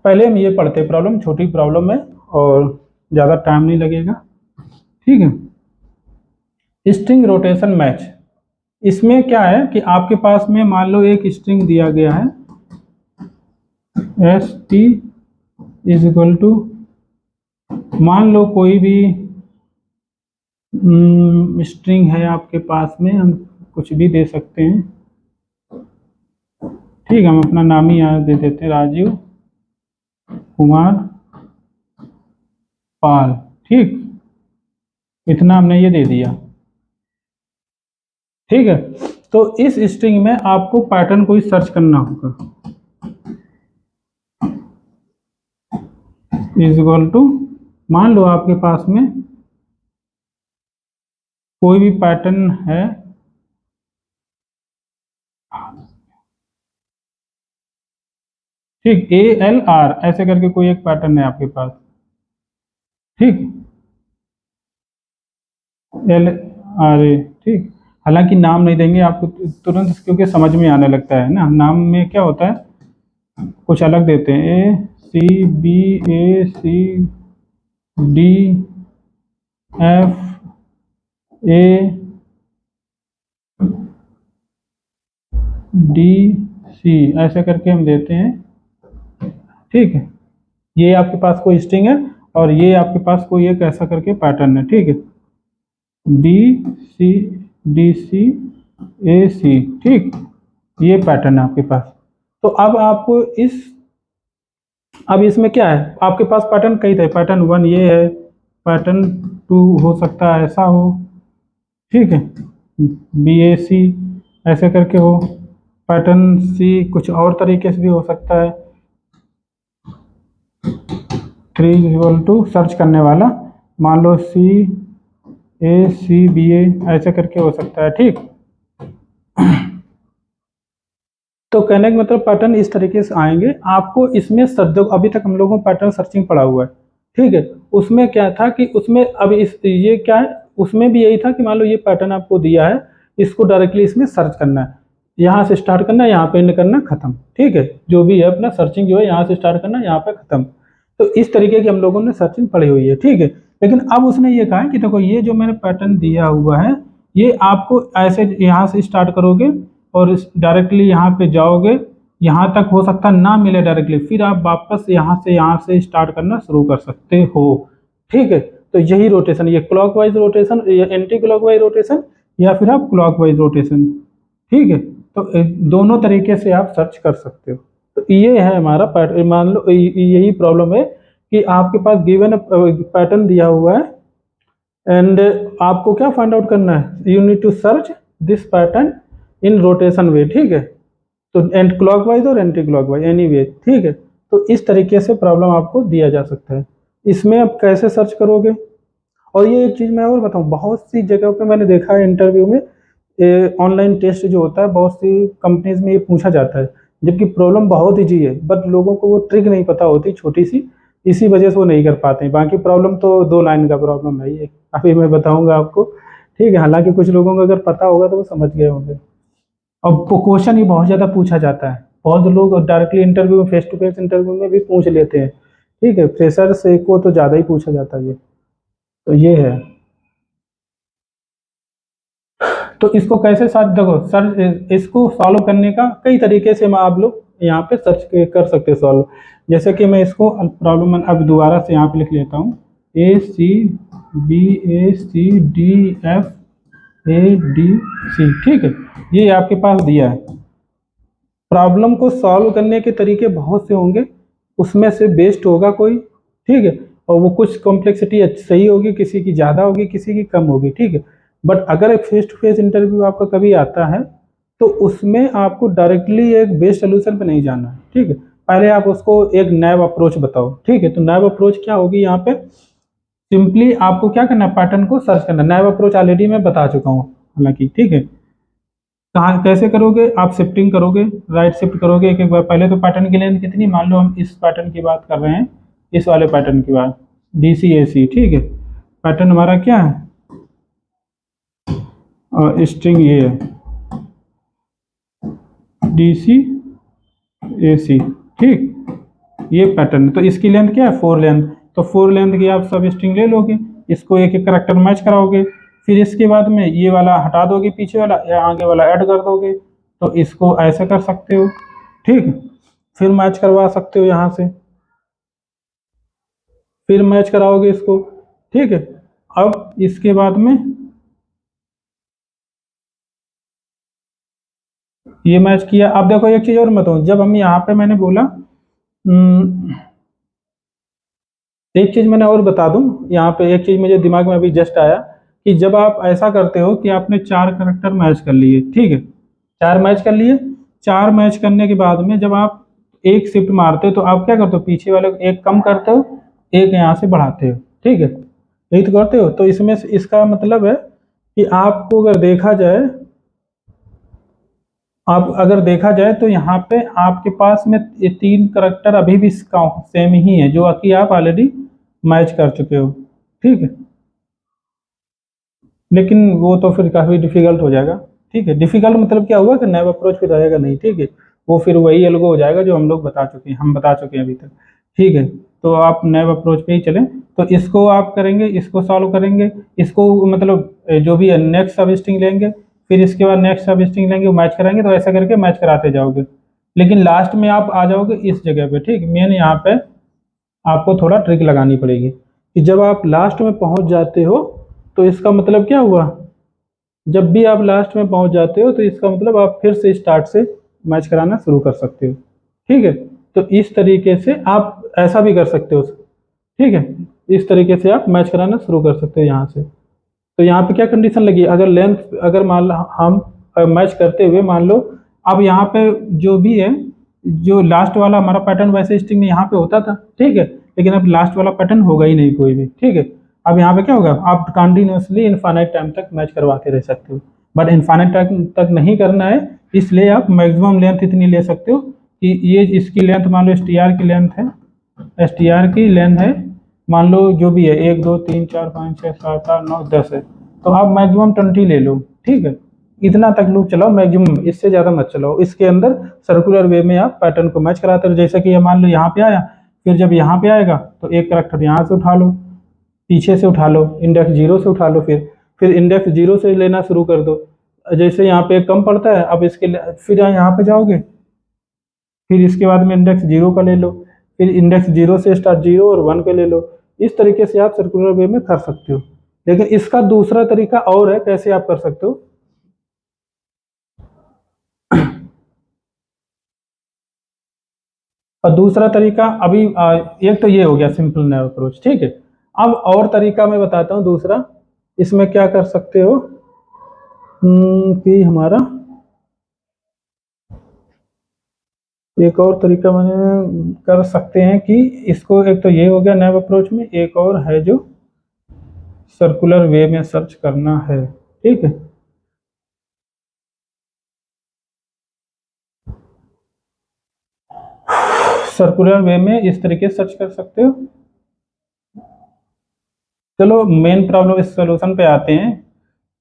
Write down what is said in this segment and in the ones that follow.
पहले हम ये पढ़ते प्रॉब्लम, छोटी प्रॉब्लम है और ज़्यादा टाइम नहीं लगेगा, ठीक है। स्ट्रिंग रोटेशन मैच, इसमें क्या है कि आपके पास में मान लो एक स्ट्रिंग दिया गया है S T is equal to, मान लो कोई भी स्ट्रिंग है आपके पास में, हम कुछ भी दे सकते हैं, ठीक है। हम अपना नाम ही यहाँ दे देते हैं, राजीव कुमार पाल, ठीक, इतना हमने ये दे दिया, ठीक है। तो इस स्ट्रिंग में आपको पैटर्न कोई सर्च करना होगा, इज इक्वल टू, मान लो आपके पास में कोई भी पैटर्न है, ठीक, ए एल आर ऐसे करके कोई एक पैटर्न है आपके पास, ठीक, एल आर ए, ठीक। हालांकि नाम नहीं देंगे आपको तुरंत, क्योंकि समझ में आने लगता है ना, नाम में क्या होता है कुछ अलग देते हैं, A C B A C D F A D C ऐसे करके हम देते हैं, ठीक है। ये आपके पास कोई स्ट्रिंग है और ये आपके पास कोई एक ऐसा करके पैटर्न है, ठीक है, डी सी डी सी ए सी, ठीक, ये पैटर्न है आपके पास। तो अब आपको अब इसमें क्या है, आपके पास पैटर्न कई थे, पैटर्न 1 ये है, पैटर्न 2 हो सकता है ऐसा हो, ठीक है, बी ए सी ऐसे करके हो, पैटर्न सी कुछ और तरीके से भी हो सकता है, 3 इक्वल टू सर्च करने वाला, मान लो सी ए सी बी ए ऐसे करके हो सकता है, ठीक। तो कहने का मतलब पैटर्न इस तरीके से आएंगे आपको। इसमें अभी तक हम लोगों को पैटर्न सर्चिंग पढ़ा हुआ है, ठीक है। उसमें क्या था कि उसमें अब ये क्या है, उसमें भी यही था कि मान लो ये पैटर्न आपको दिया है, इसको डायरेक्टली इसमें सर्च करना है, यहाँ से स्टार्ट करना है, यहाँ पे एंड करना, खत्म, ठीक है। जो भी है अपना सर्चिंग जो है यहाँ से स्टार्ट करना, यहाँ पे खत्म। तो इस तरीके की हम लोगों ने सर्चिंग पढ़ी हुई है, ठीक है। लेकिन अब उसने ये कहा है कि देखो ये जो मैंने पैटर्न दिया हुआ है, ये आपको ऐसे यहाँ से स्टार्ट करोगे और डायरेक्टली यहाँ पे जाओगे, यहाँ तक हो सकता ना मिले डायरेक्टली, फिर आप वापस यहाँ से स्टार्ट करना शुरू कर सकते हो, ठीक है। तो यही रोटेशन, ये क्लॉकवाइज रोटेशन, ये एंटी क्लॉकवाइज रोटेशन, या फिर आप क्लॉकवाइज रोटेशन, ठीक है। तो दोनों तरीके से आप सर्च कर सकते हो। तो ये है हमारा पैटर्न। मान लो यही प्रॉब्लम है कि आपके पास गिवन पैटर्न दिया हुआ है एंड आपको क्या फाइंड आउट करना है, you need to search this pattern in rotation way, ठीक है। तो एंड क्लॉकवाइज और एंटी क्लॉकवाइज एनी वे, ठीक है। तो इस तरीके से प्रॉब्लम आपको दिया जा सकता है। इसमें आप कैसे सर्च करोगे, और ये एक चीज़ मैं और बताऊं, बहुत सी जगहों पे मैंने देखा है इंटरव्यू में, ऑनलाइन टेस्ट जो होता है बहुत सी कंपनीज में ये पूछा जाता है, जबकि प्रॉब्लम बहुत ईजी है, बट लोगों को वो ट्रिक नहीं पता होती छोटी सी, इसी वजह से वो नहीं कर पाते हैं। बाकी प्रॉब्लम तो 2 लाइन का प्रॉब्लम है ये, अभी मैं बताऊंगा आपको, ठीक है। हालांकि कुछ लोगों को अगर पता होगा तो वो समझ गए होंगे। और क्वेश्चन ही बहुत ज़्यादा पूछा जाता है, बहुत लोग डायरेक्टली इंटरव्यू में, फेस टू फेस इंटरव्यू में भी पूछ लेते हैं, ठीक है। फ्रेशर से को तो ज़्यादा ही पूछा जाता है ये, तो ये है। तो इसको कैसे सर्च, देखो सर इसको सॉल्व करने का कई तरीके से आप लोग यहाँ पे सर्च कर सकते हैं सॉल्व। जैसे कि मैं इसको प्रॉब्लम अब दोबारा से यहाँ पे लिख लेता हूँ, A C B A C D F A D C, ठीक है। ये आपके पास दिया है। प्रॉब्लम को सॉल्व करने के तरीके बहुत से होंगे, उसमें से बेस्ट होगा कोई, ठीक है। और वो कुछ कॉम्प्लेक्सिटी सही होगी, किसी की ज़्यादा होगी, किसी की कम होगी, ठीक है। बट अगर एक फेस टू फेस इंटरव्यू आपका कभी आता है तो उसमें आपको डायरेक्टली एक बेस्ट सोल्यूशन पे नहीं जाना है, ठीक है। पहले आप उसको एक नैब अप्रोच बताओ, ठीक है। तो नैब अप्रोच क्या होगी, यहाँ पे सिंपली आपको क्या करना है, पैटर्न को सर्च करना। नैब अप्रोच ऑलरेडी मैं बता चुका हूँ हालांकि, ठीक है। कहाँ कैसे करोगे, आप शिफ्टिंग करोगे, राइट शिफ्ट करोगे एक एक बार। पहले तो पैटर्न की लेंथ कितनी, मान लो हम इस पैटर्न की बात कर रहे हैं, इस वाले पैटर्न की बात, डी सी ए सी, ठीक है। पैटर्न हमारा क्या है, और स्ट्रिंग ये है डी सी ए सी, ठीक। ये पैटर्न है, तो इसकी लेंथ क्या है 4 लेंथ, तो 4 लेंथ की आप सब स्ट्रिंग ले लोगे, इसको एक एक करेक्टर मैच कराओगे, फिर इसके बाद में ये वाला हटा दोगे पीछे वाला या आगे वाला ऐड कर दोगे, तो इसको ऐसे कर सकते हो, ठीक है। फिर मैच करवा सकते हो यहाँ से, फिर मैच कराओगे इसको, ठीक है। अब इसके बाद में ये मैच किया। अब देखो एक चीज और बताऊं, जब हम यहाँ पे मैंने बोला एक चीज मैंने और बता दूं, यहाँ पे एक चीज मुझे दिमाग में अभी जस्ट आया कि जब आप ऐसा करते हो कि आपने 4 करेक्टर मैच कर लिए, ठीक है, 4 मैच कर लिए, 4 मैच करने के बाद में जब आप एक शिफ्ट मारते हो तो आप क्या करते हो, पीछे वाले को एक कम करते हो, एक यहाँ से बढ़ाते हो, ठीक है, यही तो करते हो। तो इसमें से इसका मतलब है कि आपको अगर देखा जाए, आप अगर देखा जाए तो यहाँ पे आपके पास में ये 3 करेक्टर अभी भी सेम ही है जो कि आप ऑलरेडी मैच कर चुके हो, ठीक है। लेकिन वो तो फिर काफ़ी डिफिकल्ट हो जाएगा, ठीक है। डिफिकल्ट मतलब क्या हुआ कि नैव अप्रोच फिर रहेगा नहीं, ठीक है, वो फिर वही अलग हो जाएगा जो हम लोग बता चुके हैं, हम बता चुके हैं अभी तक, ठीक है। तो आप नैव अप्रोच पे ही चलें, तो इसको आप करेंगे, इसको सॉल्व करेंगे, इसको मतलब जो भी है नेक्स्ट सब स्ट्रिंग लेंगे, फिर इसके बाद नेक्स्ट सब स्ट्रिंग लेंगे, मैच कराएंगे, तो ऐसा करके मैच कराते जाओगे, लेकिन लास्ट में आप आ जाओगे इस जगह पे, ठीक। मेन यहाँ पे आपको थोड़ा ट्रिक लगानी पड़ेगी कि जब आप लास्ट में पहुंच जाते हो तो इसका मतलब क्या हुआ, जब भी आप लास्ट में पहुंच जाते हो तो इसका मतलब आप फिर से स्टार्ट से मैच कराना शुरू कर सकते हो, ठीक है। तो इस तरीके से आप ऐसा भी कर सकते हो, ठीक है, इस तरीके से आप मैच कराना शुरू कर सकते हो यहाँ से। तो यहाँ पे क्या कंडीशन लगी, अगर लेंथ, अगर मान लो हम मैच करते हुए मान लो, अब यहाँ पे जो भी है, जो लास्ट वाला हमारा पैटर्न वैसे स्ट्रिंग में यहाँ पे होता था, ठीक है, लेकिन अब लास्ट वाला पैटर्न होगा ही नहीं कोई भी, ठीक है। अब यहाँ पे क्या होगा, आप कंटिन्यूसली इनफाइनाइट टाइम तक मैच करवाते रह सकते हो, बट इनफाइनाइट टाइम तक नहीं करना है, इसलिए आप मैक्सिमम लेंथ इतनी ले सकते हो कि ये इसकी लेंथ मान लो STR की लेंथ है, STR की लेंथ है मान लो जो भी है 1 2 3 4 5 6 7 8 9 10 है, तो आप मैक्सिमम 20 ले लो, ठीक है। इतना तक लूप चलाओ मैक्सिमम, इससे ज़्यादा मत चलाओ। इसके अंदर सर्कुलर वे में आप पैटर्न को मैच कराते हो, जैसे कि ये मान लो यहाँ पे आया, फिर जब यहाँ पे आएगा तो एक करेक्टर यहाँ से उठा लो, पीछे से उठा लो, इंडेक्स 0 से उठा लो, फिर इंडेक्स 0 से लेना शुरू कर दो, जैसे यहाँ पे कम पड़ता है अब इसके फिर यहाँ पे जाओगे, फिर इसके बाद में इंडेक्स 0 का ले लो, फिर इंडेक्स 0 से स्टार्ट 0 और 1 के ले लो। इस तरीके से आप सर्कुलर वे में कर सकते हो, लेकिन इसका दूसरा तरीका और है कैसे आप कर सकते हो। और दूसरा तरीका अभी एक तो ये हो गया सिंपल नैव अप्रोच, ठीक है। अब और तरीका मैं बताता हूँ दूसरा, इसमें क्या कर सकते हो कि हमारा एक और तरीका मैंने कर सकते हैं कि इसको, एक तो ये हो गया नैव अप्रोच में, एक और है जो सर्कुलर वे में सर्च करना है, ठीक है। सर्कुलर वे में इस तरीके से सर्च कर सकते हो। चलो मेन प्रॉब्लम इस सोल्यूशन पे आते हैं,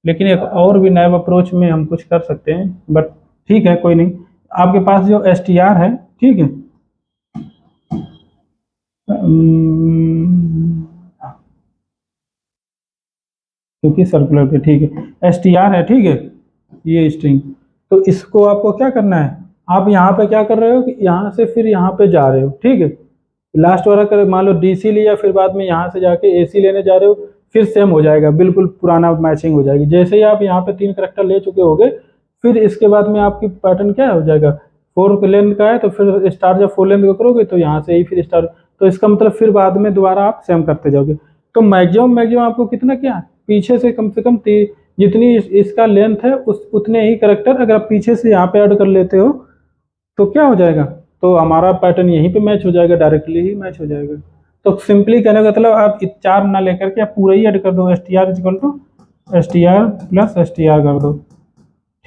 लेकिन एक और भी नैव अप्रोच में हम कुछ कर सकते हैं, बट ठीक है कोई नहीं। आपके पास जो STR है, ठीक है, क्योंकि सर्कुलर पे, ठीक है, STR है, ठीक है, ये स्ट्रिंग, तो इसको आपको क्या करना है, आप यहाँ पे क्या कर रहे हो कि यहाँ से फिर यहाँ पे जा रहे हो, ठीक है, लास्ट वाला कर मान लो DC लिया, फिर बाद में यहाँ से जाके AC लेने जा रहे हो, फिर सेम हो जाएगा, बिल्कुल पुराना मैचिंग हो जाएगी। जैसे ही आप यहाँ पे 3 करेक्टर ले चुके होगे, फिर इसके बाद में आपकी पैटर्न क्या हो जाएगा, 4 लेंथ का है, तो फिर स्टार जब 4 लेंथ का करोगे तो यहाँ से ही फिर स्टार, तो इसका मतलब फिर बाद में दोबारा आप सेम करते जाओगे। तो मैक्सिमम आपको कितना क्या है, पीछे से कम जितनी इसका लेंथ है उस उतने ही करेक्टर अगर आप पीछे से यहाँ पे ऐड कर लेते हो तो क्या हो जाएगा, तो हमारा पैटर्न यहीं पे मैच हो जाएगा, डायरेक्टली ही मैच हो जाएगा। तो सिंपली कहने का मतलब आप 4 ना लेकर के आप पूरा ही ऐड कर दो, STR equal to STR plus STR कर दो,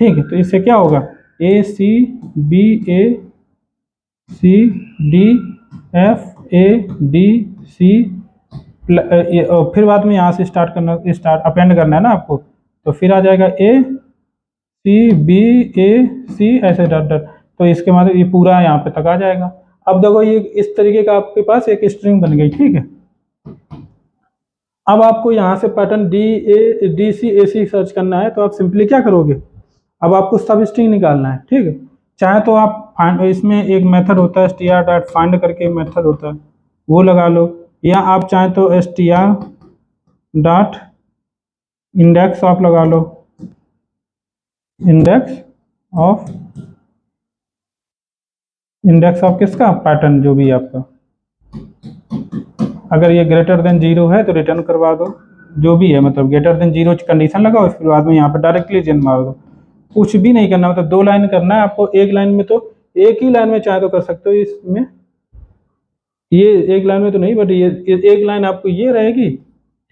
ठीक है। तो इससे क्या होगा, ACBACDFADC, और फिर बाद में यहाँ से स्टार्ट अपेंड करना है ना आपको, तो फिर आ जाएगा ACBAC ऐसे डॉट डॉट, तो इसके मतलब ये पूरा यहाँ पे तक आ जाएगा। अब देखो ये इस तरीके का आपके पास एक स्ट्रिंग बन गई, ठीक है। अब आपको यहाँ से पैटर्न DAC सर्च करना है, तो आप सिंपली क्या करोगे, अब आपको सब स्ट्रिंग निकालना है, ठीक है। चाहे तो आप फाइंड, इसमें एक मेथड होता है str.find करके मेथड होता है, वो लगा लो, या आप चाहे तो str.index आप लगा लो, इंडेक्स ऑफ किसका, पैटर्न जो भी आपका। अगर ये ग्रेटर देन 0 है तो रिटर्न करवा दो, जो भी है, मतलब ग्रेटर देन 0 कंडीशन लगाओ, फिर बाद में यहाँ पर डायरेक्टली जेन मार दो। कुछ भी नहीं करना, मतलब 2 लाइन करना है आपको, एक लाइन में तो एक ही लाइन में चाहे तो कर सकते हो इसमें, ये एक लाइन में तो नहीं, बट ये एक लाइन आपको ये रहेगी,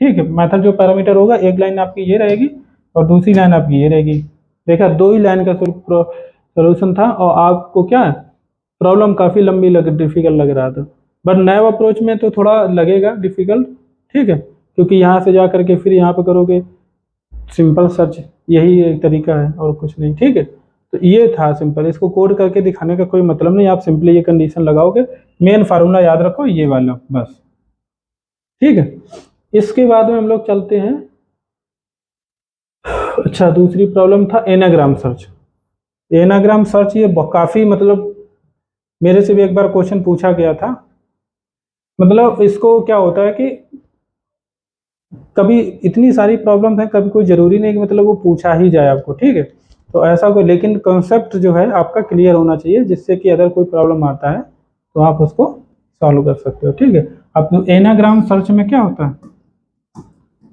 ठीक है। मेथड जो पैरामीटर होगा, एक लाइन आपकी ये रहेगी और दूसरी लाइन आपकी ये रहेगी। देखा, 2 ही लाइन का सोल्यूशन था, और आपको क्या प्रॉब्लम काफ़ी लंबी डिफिकल्ट लग रहा था, बट नए अप्रोच में तो थोड़ा लगेगा डिफिकल्ट, ठीक है, क्योंकि यहाँ से जा करके फिर यहाँ पे करोगे सिंपल सर्च, यही एक तरीका है और कुछ नहीं, ठीक है। तो ये था सिंपल, इसको कोड करके दिखाने का कोई मतलब नहीं, आप सिंपली ये कंडीशन लगाओगे, मेन फार्मूला याद रखो ये वाला बस, ठीक है। इसके बाद में हम लोग चलते हैं, अच्छा दूसरी प्रॉब्लम था एनाग्राम सर्च। एनाग्राम सर्च ये काफ़ी, मतलब मेरे से भी एक बार क्वेश्चन पूछा गया था। मतलब इसको क्या होता है कि कभी इतनी सारी प्रॉब्लम है, कभी कोई ज़रूरी नहीं कि मतलब वो पूछा ही जाए आपको, ठीक है। तो ऐसा कोई, लेकिन कॉन्सेप्ट जो है आपका क्लियर होना चाहिए, जिससे कि अगर कोई प्रॉब्लम आता है तो आप उसको सॉल्व कर सकते हो, ठीक है। अब एनाग्राम सर्च में क्या होता है,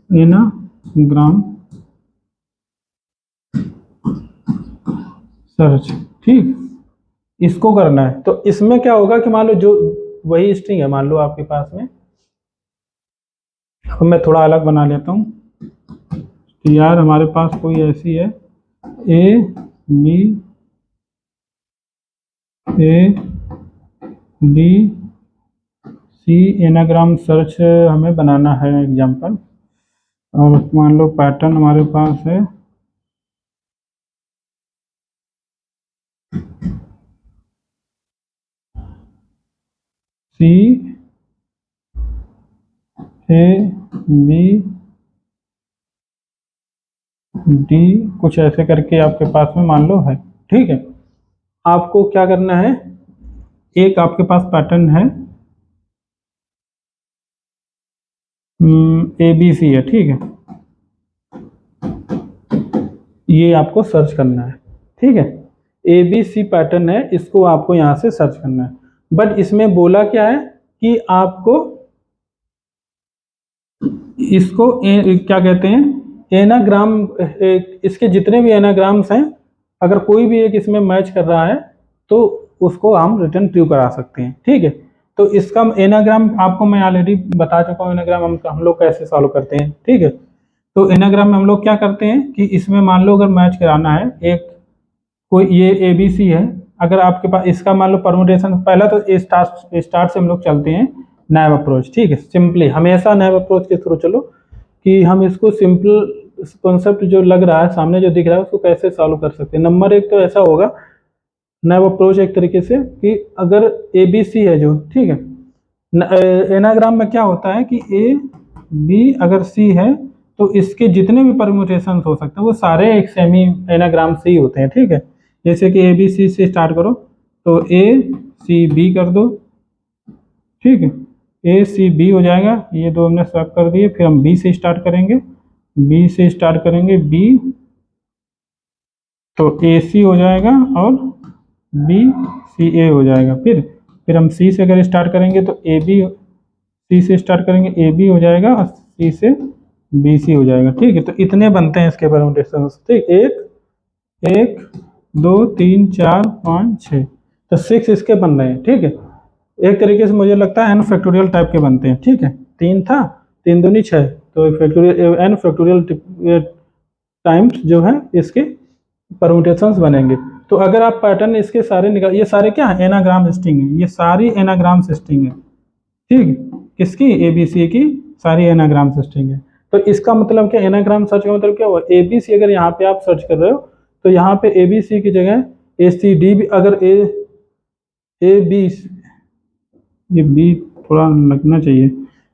एनाग्राम सर्च, ठीक, इसको करना है। तो इसमें क्या होगा कि मान लो जो वही स्ट्रिंग है, मान लो आपके पास में, अब मैं थोड़ा अलग बना लेता हूँ कि यार हमारे पास कोई ऐसी है ABC एनाग्राम सर्च हमें बनाना है एग्जाम्पल, और मान लो पैटर्न हमारे पास है CABD, कुछ ऐसे करके आपके पास में मान लो है, ठीक है। आपको क्या करना है, एक आपके पास पैटर्न है ABC है, ठीक है, ये आपको सर्च करना है, ठीक है। ABC पैटर्न है, इसको आपको यहाँ से सर्च करना है, बट इसमें बोला क्या है कि आपको इसको क्या कहते हैं, एनाग्राम, इसके जितने भी एनाग्राम्स हैं, अगर कोई भी एक इसमें मैच कर रहा है तो उसको हम रिटर्न ट्रू करा सकते हैं, ठीक है। तो इसका एनाग्राम आपको मैं ऑलरेडी बता चुका हूँ, एनाग्राम हम लोग कैसे सॉल्व करते हैं, ठीक है। तो एनाग्राम में हम लोग क्या करते हैं कि इसमें मान लो अगर मैच कराना है, एक कोई ये ABC है, अगर आपके पास इसका मान लो परमुटेशन, पहला तो स्टार्ट से हम लोग चलते हैं नैव अप्रोच, ठीक है। सिंपली हमेशा नैव अप्रोच के थ्रू चलो, कि हम इसको सिंपल कॉन्सेप्ट जो लग रहा है सामने, जो दिख रहा है, उसको कैसे सॉल्व कर सकते हैं। नंबर 1 तो ऐसा होगा नैव अप्रोच एक तरीके से कि अगर ABC है जो, ठीक है, एनाग्राम में क्या होता है कि AB अगर C है तो इसके जितने भी परम्यूटेशन हो सकते हैं वो सारे एक सेमी एनाग्राम से ही होते हैं, ठीक है। जैसे कि ABC से स्टार्ट करो तो ACB कर दो, ठीक है, ACB हो जाएगा, ये दो हमने स्वैप कर दिए। फिर हम B से स्टार्ट करेंगे, B से स्टार्ट करेंगे B, तो AC हो जाएगा और BCA हो जाएगा। फिर हम C से अगर स्टार्ट करेंगे तो AB, C से स्टार्ट करेंगे AB हो जाएगा और C से BC हो जाएगा, ठीक है। तो इतने बनते हैं इसके परम्यूटेशन, ठीक, 1 2 3 4 5 6, तो 6 इसके बन रहे हैं, ठीक है। एक तरीके से मुझे लगता है n फैक्टोरियल टाइप के बनते हैं, ठीक है। 3 था, 3 दूनी 6, तो फैक्टोरियल n फैक्टोरियल टाइम्स जो है इसके परम्यूटेशंस बनेंगे। तो अगर आप पैटर्न इसके सारे निकाल, ये सारे क्या है, एनाग्राम स्ट्रिंग है, ये सारी एनाग्राम स्ट्रिंग है, ठीक, किसकी, ABC की सारी एनाग्राम स्ट्रिंग है। तो इसका मतलब क्या, एनाग्राम सर्च का मतलब क्या हुआ, ABC अगर यहाँ पे आप सर्च कर रहे हो तो यहाँ पे ABC की जगह ACD भी, अगर AB ये बी थोड़ा लगना चाहिए।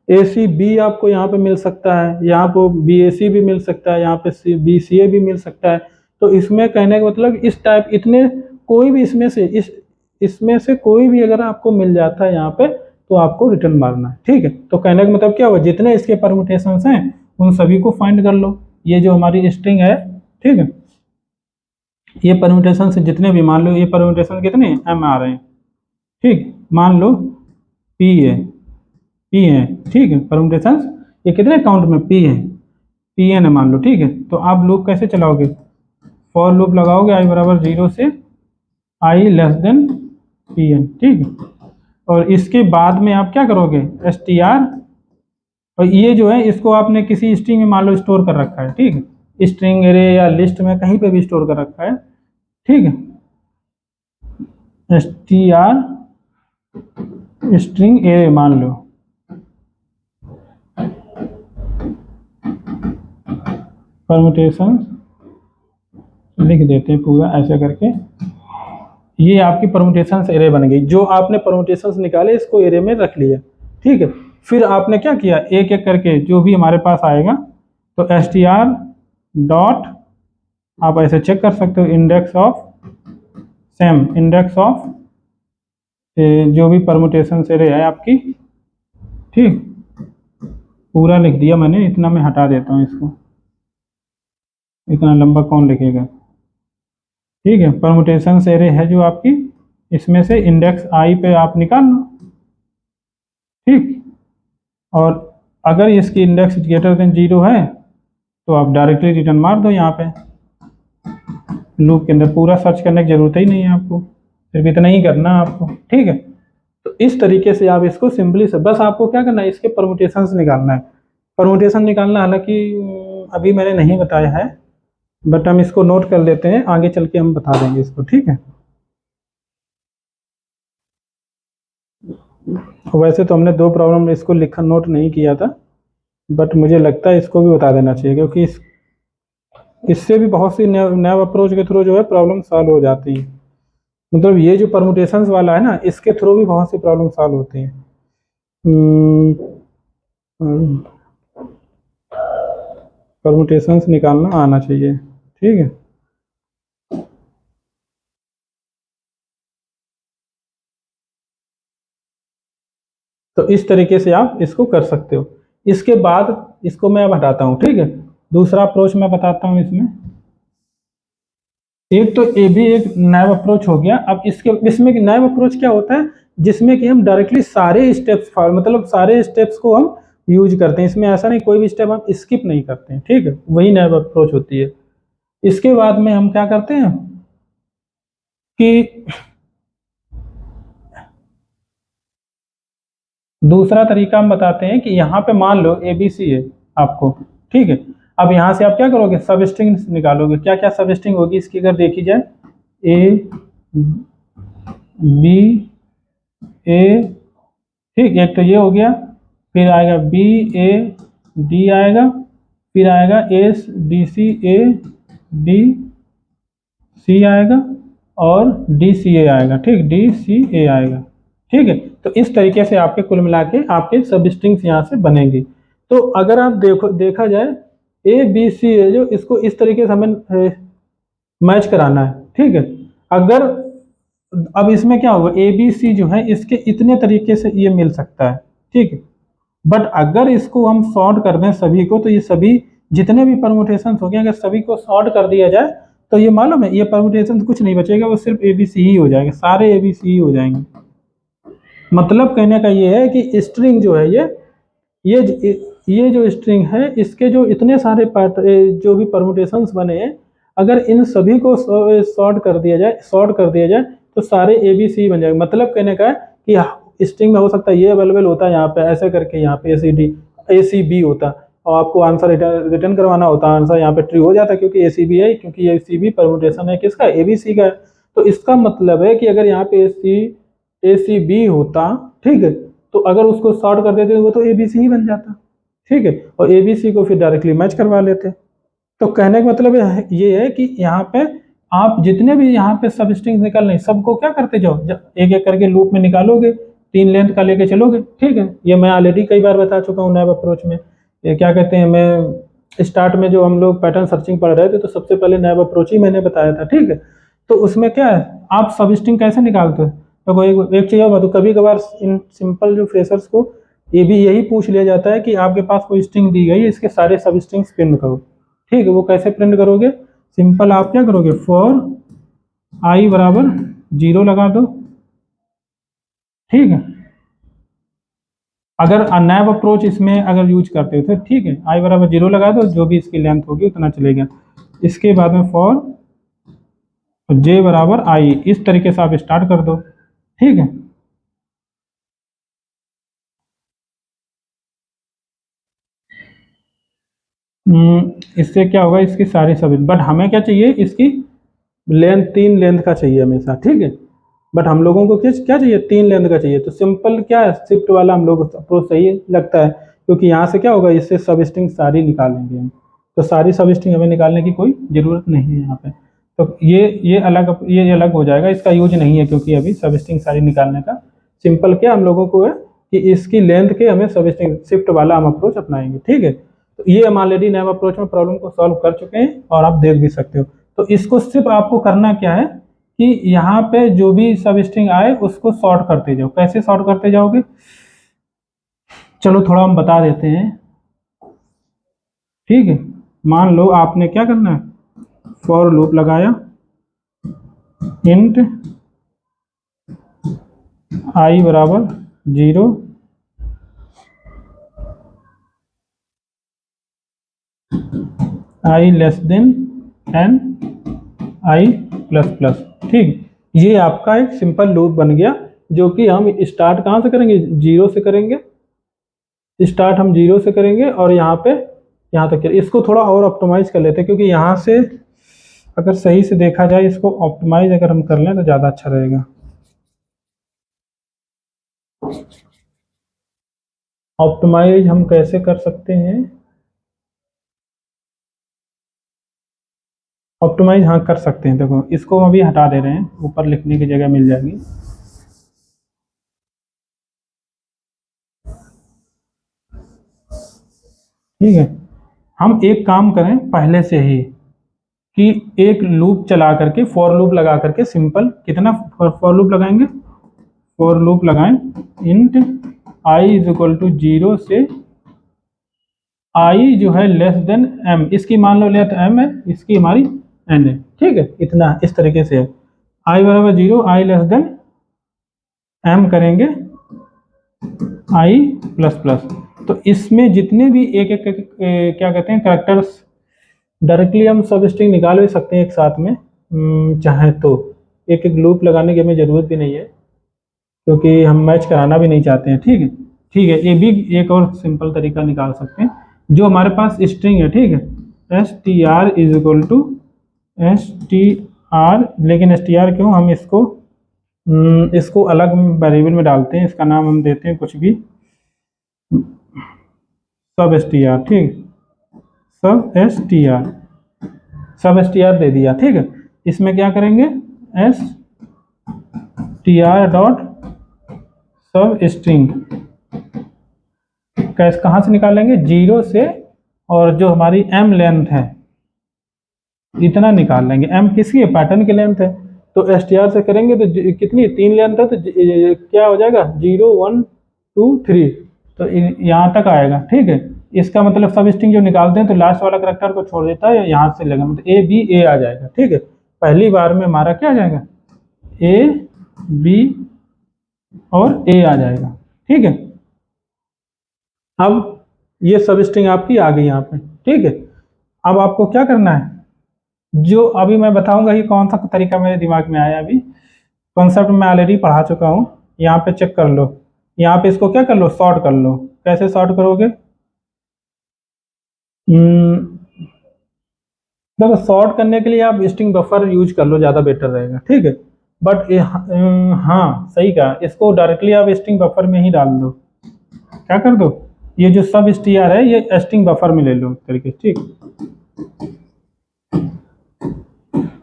ए सी बी आपको यहाँ पे मिल सकता है, यहाँ पे बी ए सी भी मिल सकता है, यहाँ पे सी बी सी ए भी मिल सकता है। तो इसमें कहने का मतलब इस टाइप इतने कोई भी इसमें से इसमें से कोई भी अगर आपको मिल जाता है यहाँ पे तो आपको रिटर्न मारना है। ठीक है, तो कहने का मतलब क्या हुआ, जितने इसके परमुटेशंस हैं उन सभी को फाइंड कर लो। ये जो हमारी स्ट्रिंग है, ठीक है, ये परम्यूटेशन से जितने भी, मान लो ये परम्यूटेशन कितने एम आ रहे हैं, ठीक, मान लो पी है, पी है, ठीक है, परम्यूटेशन ये कितने काउंट में पी है, पी एन है मान लो, ठीक है। तो आप लूप कैसे चलाओगे, फॉर लूप लगाओगे आई बराबर 0 से आई लेस देन पी एन, ठीक है। और इसके बाद में आप क्या करोगे, एस टी आर, और ये जो है इसको आपने किसी स्ट्रिंग में मान लो स्टोर कर रखा है, ठीक है, स्ट्रिंग एरे या लिस्ट में कहीं पे भी स्टोर कर रखा है, ठीक है, S T are string array मान लो, परमुटेशन लिख देते हैं पूरा ऐसे करके, ये आपकी परमुटेशन एरे बन गई। जो आपने परमुटेशन निकाले इसको एरे में रख लिया, ठीक है। फिर आपने क्या किया, एक एक करके जो भी हमारे पास आएगा, तो एस टी आर डॉट, आप ऐसे चेक कर सकते हो, index of same, index of जो भी परमुटेशन एरे है आपकी, ठीक, पूरा लिख दिया मैंने, इतना मैं हटा देता हूँ इसको, इतना लंबा कौन लिखेगा, ठीक है। परमुटेशन एरे है जो आपकी, इसमें से इंडेक्स आई पे आप निकाल लो, ठीक, और अगर इसकी इंडेक्स ग्रेटर देन 0 है तो आप डायरेक्टली रिटर्न मार दो यहाँ पे, लूप के अंदर पूरा सर्च करने की जरूरत ही नहीं है आपको, सिर्फ इतना ही करना है आपको, ठीक है। तो इस तरीके से आप इसको सिंपली से, बस आपको क्या करना है, इसके परमुटेशंस निकालना है। परमुटेशन निकालना हालांकि अभी मैंने नहीं बताया है, बट हम इसको नोट कर लेते हैं, आगे चल के हम बता देंगे इसको, ठीक है। वैसे तो हमने 2 प्रॉब्लम इसको लिखा नोट नहीं किया था, बट मुझे लगता है इसको भी बता देना चाहिए, क्योंकि इससे भी बहुत सी नैव अप्रोच के थ्रू जो है प्रॉब्लम सॉल्व हो जाती है। मतलब ये जो परमुटेशंस वाला है ना, इसके थ्रू भी बहुत सी प्रॉब्लम सॉल्व होती हैं। परमुटेशंस निकालना आना चाहिए, ठीक है। तो इस तरीके से आप इसको कर सकते हो। इसके बाद इसको मैं अब हटाता हूँ, ठीक है। दूसरा अप्रोच मैं बताता हूँ इसमें। एक तो ये भी एक नैव अप्रोच हो गया। अब इसमें नैव अप्रोच क्या होता है, जिसमें कि हम डायरेक्टली सारे स्टेप्स मतलब सारे स्टेप्स को हम यूज करते हैं। इसमें ऐसा नहीं कोई भी स्टेप हम स्किप नहीं करते हैं, ठीक है, वही नैव अप्रोच होती है। इसके बाद में हम क्या करते हैं कि दूसरा तरीका हम बताते हैं कि यहाँ पे मान लो ABC है आपको, ठीक है। अब यहाँ से आप क्या करोगे, सब स्ट्रिंग निकालोगे। क्या क्या सब स्ट्रिंग होगी इसकी अगर देखी जाए, A B A, ठीक, एक तो ये हो गया, फिर आएगा B A D आएगा, फिर आएगा S D C A D C आएगा और D C A आएगा, ठीक, D C A आएगा, ठीक है। तो इस तरीके से आपके कुल मिला के आपके सब स्ट्रिंग्स यहाँ से बनेंगी। तो अगर आप देखा जाए ABC है जो, इसको इस तरीके से हमें मैच कराना है, ठीक है। अगर अब इसमें क्या होगा, ABC जो है इसके इतने तरीके से ये मिल सकता है, ठीक है। बट अगर इसको हम सॉर्ट कर दें सभी को, तो ये सभी जितने भी परमुटेशन हो गए अगर सभी को सॉर्ट कर दिया जाए तो ये मालूम है ये परमुटेशन कुछ नहीं बचेगा, वो सिर्फ ABC ही हो जाएंगे, सारे ABC ही हो जाएंगे। मतलब कहने का ये है कि स्ट्रिंग जो है ये जो स्ट्रिंग है इसके जो इतने सारे जो भी परमुटेशंस बने हैं, अगर इन सभी को सॉर्ट कर दिया जाए तो सारे ABC बन जाएंगे। मतलब कहने का है कि स्ट्रिंग में हो सकता है ये अवेलेबल होता है यहाँ पे ऐसे करके, यहाँ पे ACB होता, और आपको आंसर रिटर्न करवाना होता, आंसर यहाँ पे ट्रू हो जाता क्योंकि ACB है, क्योंकि ACB परमुटेशन है किसका, ABC का है। तो इसका मतलब है कि अगर यहाँ पे ACB होता, ठीक है, तो अगर उसको सॉर्ट कर देते वो तो ABC ही बन जाता, ठीक है, और ABC को फिर डायरेक्टली मैच करवा लेते। तो कहने का मतलब ये है कि यहाँ पे आप जितने भी यहाँ पे सब स्ट्रिंग निकाल रहे सबको क्या करते जाओ, एक एक करके लूप में निकालोगे, 3 लेंथ का लेके चलोगे, ठीक है। ये मैं ऑलरेडी कई बार बता चुका हूँ नैब अप्रोच में। ये क्या कहते हैं, मैं स्टार्ट में जो हम लोग पैटर्न सर्चिंग पढ़ रहे थे तो सबसे पहले नैब अप्रोच ही मैंने बताया था, ठीक है। तो उसमें क्या है, आप सब स्ट्रिंग कैसे निकालते हो, तो एक चीज़ और, तो कभी कभार इन सिंपल जो फ्रेशर्स को ये भी यही पूछ लिया जाता है कि आपके पास कोई स्ट्रिंग दी गई है, इसके सारे सब स्ट्रिंग्स प्रिंट करो, ठीक है। वो कैसे प्रिंट करोगे, सिंपल आप क्या करोगे, फॉर आई बराबर 0 लगा दो, ठीक है। अगर नैब अप्रोच इसमें अगर यूज करते हो तो ठीक है, आई बराबर 0 लगा दो, जो भी इसकी लेंथ होगी उतना चलेगा। इसके बाद में फॉर जे बराबर आई, इस तरीके से आप स्टार्ट कर दो, ठीक है। इससे क्या होगा, इसकी सारी सब, बट हमें क्या चाहिए, इसकी लेंथ 3 लेंथ का चाहिए हमेशा, ठीक है। बट हम लोगों को क्या क्या चाहिए, 3 लेंथ का चाहिए। तो सिंपल क्या है, शिफ्ट वाला हम लोग अप्रोच सही लगता है, क्योंकि यहाँ से क्या होगा, इससे सब स्ट्रिंग सारी निकालेंगे हम। तो सारी सब स्ट्रिंग हमें निकालने की कोई ज़रूरत नहीं है यहाँ पे। तो ये अलग हो जाएगा, इसका यूज नहीं है, क्योंकि अभी सब स्ट्रिंग सारी निकालने का सिंपल क्या हम लोगों को है कि इसकी लेंथ के हमें सब स्ट्रिंग शिफ्ट वाला हम अप्रोच अपनाएंगे, ठीक है। तो ये हम ऑलरेडी नैब अप्रोच में प्रॉब्लम को सॉल्व कर चुके हैं और आप देख भी सकते हो। तो इसको सिर्फ आपको करना क्या है कि यहाँ पे जो भी सब स्ट्रिंग आए उसको सॉर्ट करते जाओ। कैसे सॉर्ट करते जाओगे, चलो थोड़ा हम बता देते हैं, ठीक है। मान लो आपने क्या करना है, फॉर लूप लगाया, इंट आई बराबर 0, I less than N I plus plus, ठीक। ये आपका एक सिंपल लूप बन गया, जो कि हम स्टार्ट कहाँ से करेंगे, 0 से करेंगे। स्टार्ट हम 0 से करेंगे और यहाँ पे यहाँ तक। इसको थोड़ा और ऑप्टिमाइज कर लेते हैं, क्योंकि यहाँ से अगर सही से देखा जाए, इसको ऑप्टिमाइज अगर हम कर लें तो ज़्यादा अच्छा रहेगा। ऑप्टिमाइज हम कैसे कर सकते हैं, ऑप्टिमाइज हाँ कर सकते हैं। देखो इसको हम अभी हटा दे रहे हैं, ऊपर लिखने की जगह मिल जाएगी। ठीक है, हम एक काम करें पहले से ही कि एक लूप चला करके, फॉर लूप लगा करके, सिंपल कितना फॉर लूप लगाएंगे, फॉर लूप लगाएं int I is equal to 0 से आई जो है लेस देन एम, इसकी मान लो लेंथ एम है, इसकी हमारी एन है, ठीक है। इतना इस तरीके से है, आई बराबर 0, आई लेस देन एम करेंगे आई प्लस प्लस। तो इसमें जितने भी क्या कहते हैं कैरेक्टर्स, डायरेक्टली हम सब स्ट्रिंग निकाल भी सकते हैं एक साथ में, चाहे तो एक एक लूप लगाने की हमें ज़रूरत भी नहीं है, क्योंकि हम मैच कराना भी नहीं चाहते हैं, ठीक है। ठीक है, ये भी एक और सिंपल तरीका निकाल सकते हैं। जो हमारे पास स्ट्रिंग है, ठीक है, S T R is equal to S T R, लेकिन एस टी आर क्यों, हम इसको अलग वेरिएबल में डालते हैं, इसका नाम हम देते हैं कुछ भी, सब एस टी आर, ठीक, सब एस टी आर, सब एस टी आर दे दिया, ठीक है। इसमें क्या करेंगे, एस टी आर डॉट सब स्ट्रिंग, कैसे कहाँ से निकालेंगे, 0 से, और जो हमारी एम लेंथ है इतना निकाल लेंगे। एम किसकी है, पैटर्न की लेंथ है, तो एस टी आर से करेंगे तो कितनी, 3 लेंथ है, तो क्या हो जाएगा, 0 1 2 3, तो यहाँ तक आएगा, ठीक है। इसका मतलब सब स्ट्रिंग जो निकालते हैं तो लास्ट वाला करेक्टर को छोड़ देता है, यहाँ से लगा मतलब ए बी ए आ जाएगा, ठीक है। पहली बार में हमारा क्या आ जाएगा, ए बी और ए आ जाएगा, ठीक है। अब ये सब स्ट्रिंग आपकी आ गई यहाँ पे, ठीक है। अब आपको क्या करना है, जो अभी मैं बताऊंगा कि कौन सा तरीका मेरे दिमाग में आया, अभी कॉन्सेप्ट मैं ऑलरेडी पढ़ा चुका हूँ। यहाँ पे चेक कर लो, यहाँ पे इसको क्या कर लो, सॉर्ट कर लो। कैसे सॉर्ट करोगे, देखो सॉर्ट करने के लिए आप स्ट्रिंग बफर यूज कर लो, ज़्यादा बेटर रहेगा, ठीक है। बट हाँ सही कहा, इसको डायरेक्टली आप स्ट्रिंग बफर में ही डाल दो। क्या कर दो, ये जो सब str है ये स्ट्रिंग बफर में ले लो एक तरीके से, ठीक।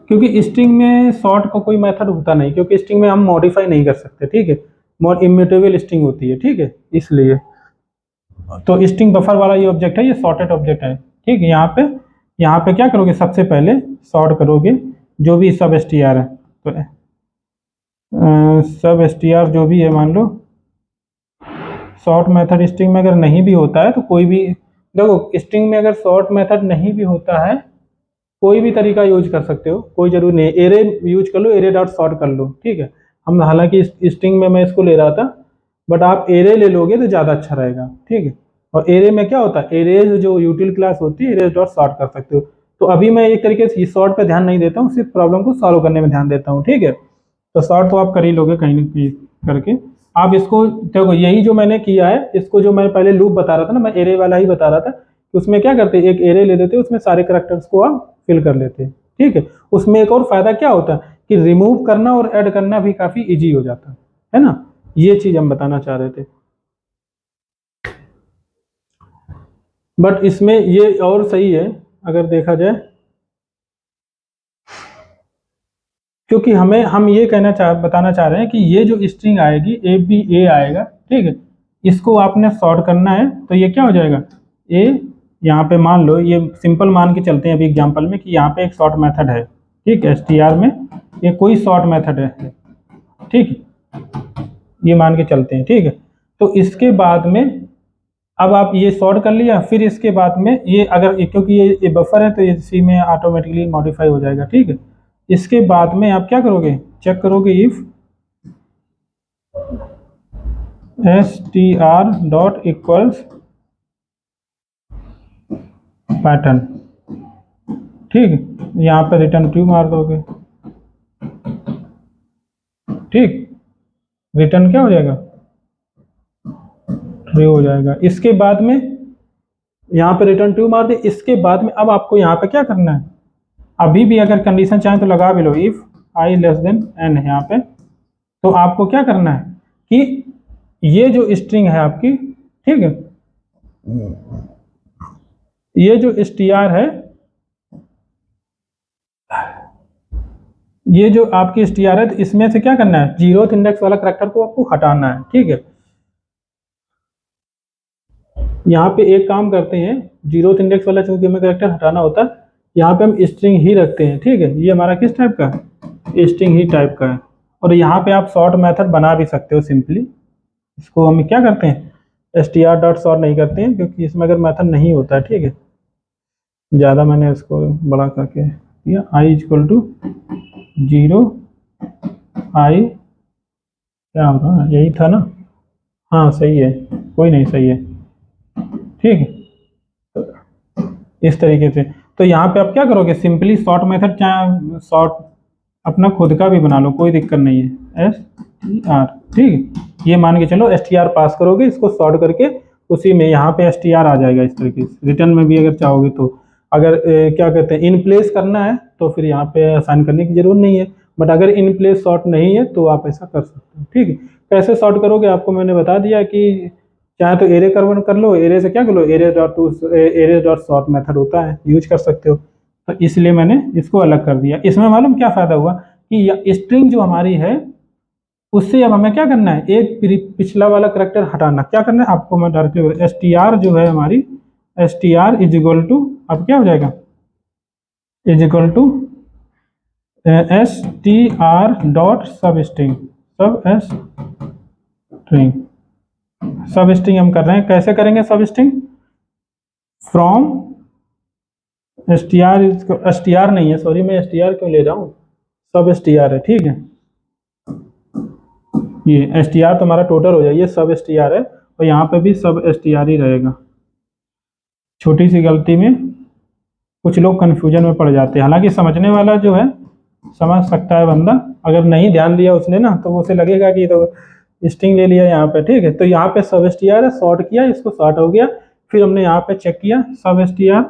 क्योंकि स्ट्रिंग में सॉर्ट का कोई मेथड होता नहीं, क्योंकि स्ट्रिंग में हम मॉडिफाई नहीं कर सकते, ठीक है। मोर इम्यूटेबल स्ट्रिंग होती है, ठीक है, इसलिए। तो स्ट्रिंग बफर वाला ये ऑब्जेक्ट है, ये सॉर्टेड ऑब्जेक्ट है, ठीक है। यहाँ पे क्या करोगे, सबसे पहले सॉर्ट करोगे जो भी सब एस टी आर है, तो सब एस टी आर जो भी है, मान लो सॉर्ट मेथड स्ट्रिंग में अगर नहीं भी होता है तो कोई भी, देखो स्ट्रिंग में अगर सॉर्ट मेथड नहीं भी होता है, कोई भी तरीका यूज कर सकते हो, कोई जरूरी नहीं, एरे यूज कर लो, एरे डॉट सॉर्ट कर लो, ठीक है। हम हालांकि स्ट्रिंग में मैं इसको ले रहा था, बट आप एरे ले लोगे तो ज़्यादा अच्छा रहेगा, ठीक है। और एरे में क्या होता है, एरेज जो यूटिल क्लास होती है, एरेज डॉट सॉर्ट कर सकते हो। तो अभी मैं एक तरीके से सॉर्ट पे ध्यान नहीं देता हूँ, सिर्फ प्रॉब्लम को सॉल्व करने में ध्यान देता हूँ, ठीक है। तो सॉर्ट तो आप कर ही लोगे कहीं ना कहीं करके। आप इसको देखो, यही जो मैंने किया है, इसको जो मैं पहले लूप बता रहा था ना, मैं एरे वाला ही बता रहा था कि उसमें क्या करते, एक एरे ले लेते, उसमें सारे करैक्टर्स को आप फिल कर लेते, ठीक है। उसमें एक और फायदा क्या होता है कि रिमूव करना और ऐड करना भी काफी इजी हो जाता है ना। ये चीज हम बताना चाह रहे थे। बट इसमें ये और सही है अगर देखा जाए, क्योंकि हम ये बताना चाह रहे हैं कि ये जो स्ट्रिंग आएगी, ए बी ए आएगा, ठीक है, इसको आपने सॉर्ट करना है, तो ये क्या हो जाएगा, ए, यहाँ पे मान लो, ये सिंपल मान के चलते हैं अभी एग्जांपल में कि यहाँ पे एक सॉर्ट मेथड है, ठीक है, एस टी आर में ये कोई सॉर्ट मेथड है, ठीक है, ये मान के चलते हैं, ठीक है। तो इसके बाद में अब आप ये सॉर्ट कर लिया, फिर इसके बाद में ये अगर, क्योंकि ये बफर है तो ये इसी में ऑटोमेटिकली मॉडिफाई हो जाएगा, ठीक है। इसके बाद में आप क्या करोगे, चेक करोगे if S T R dot equals pattern, ठीक है, यहाँ पे रिटर्न ट्रू मार दोगे, ठीक, रिटर्न क्या हो जाएगा, ट्रू हो जाएगा। इसके बाद में यहाँ पे रिटर्न ट्रू मार दे। इसके बाद में अब आपको यहाँ पे क्या करना है, अभी भी अगर कंडीशन चाहे तो लगा भी लो, if I less than N है यहाँ पे, तो आपको क्या करना है कि ये जो स्ट्रिंग है आपकी, ठीक है, ये जो str है, ये जो आपकी str है, तो इसमें से क्या करना है, 0th इंडेक्स वाला करैक्टर को आपको हटाना है, ठीक है। यहाँ पे एक काम करते हैं, 0th इंडेक्स वाला चूंकि हमें करैक्टर हटाना होता है, यहाँ पे हम स्ट्रिंग ही रखते हैं, ठीक है। ये हमारा किस टाइप का है, स्ट्रिंग ही टाइप का है। और यहाँ पे आप सॉर्ट मेथड बना भी सकते हो सिंपली। इसको हम क्या करते हैं, str डॉट सॉर्ट नहीं करते हैं, क्योंकि इसमें अगर मेथड नहीं होता है, ठीक है, ज़्यादा मैंने इसको बड़ा करके दिया, i इक्वल टू 0 i, क्या होगा, यही था ना, हाँ सही है, कोई नहीं, सही है, ठीक है। तो इस तरीके से, तो यहाँ पे आप क्या करोगे, सिंपली सॉर्ट मेथड, चाहे सॉर्ट अपना खुद का भी बना लो, कोई दिक्कत नहीं है, एस टी आर, ठीक है, ये मान के चलो एस टी आर पास करोगे, इसको सॉर्ट करके उसी में यहाँ पे एस टी आर आ जाएगा इस तरीके से। रिटर्न में भी अगर चाहोगे तो, अगर क्या कहते हैं, इन प्लेस करना है तो फिर यहाँ पे असाइन करने की जरूरत नहीं है, बट अगर इन प्लेस सॉर्ट नहीं है तो आप ऐसा कर सकते हो, ठीक है। कैसे सॉर्ट करोगे आपको मैंने बता दिया कि चाहे तो एरे कन्वर्ट कर लो, एरे से क्या कर लो, एरे डॉट सॉर्ट मेथड होता है, यूज कर सकते हो। तो इसलिए मैंने इसको अलग कर दिया। इसमें मालूम क्या फायदा हुआ कि स्ट्रिंग जो हमारी है उससे अब हमें क्या करना है, एक पिछला वाला करैक्टर हटाना। क्या करना है आपको मैं डायरेक्टली, एस टी आर जो है हमारी, S T R is equal to, अब क्या हो जाएगा, is equal to S T R dot substring, substring हम कर रहे हैं। कैसे करेंगे substring, from S T R नहीं है, सॉरी, मैं एस टी आर क्यों ले रहा हूँ, सब एस टी आर है, ठीक है। ये एस टी आर तो हमारा टोटल हो जाए, ये सब एस टी आर है, और यहाँ पे भी सब एस टी आर ही रहेगा। छोटी सी गलती में कुछ लोग कन्फ्यूजन में पड़ जाते हैं, हालांकि समझने वाला जो है समझ सकता है बंदा, अगर नहीं ध्यान दिया उसने ना तो उसे लगेगा कि तो स्ट्रिंग ले लिया यहाँ पे, ठीक है। तो यहाँ पे सब एस टी आर है, सॉर्ट किया, इसको सॉर्ट हो गया, फिर हमने यहाँ पे चेक किया सब एस टी आर,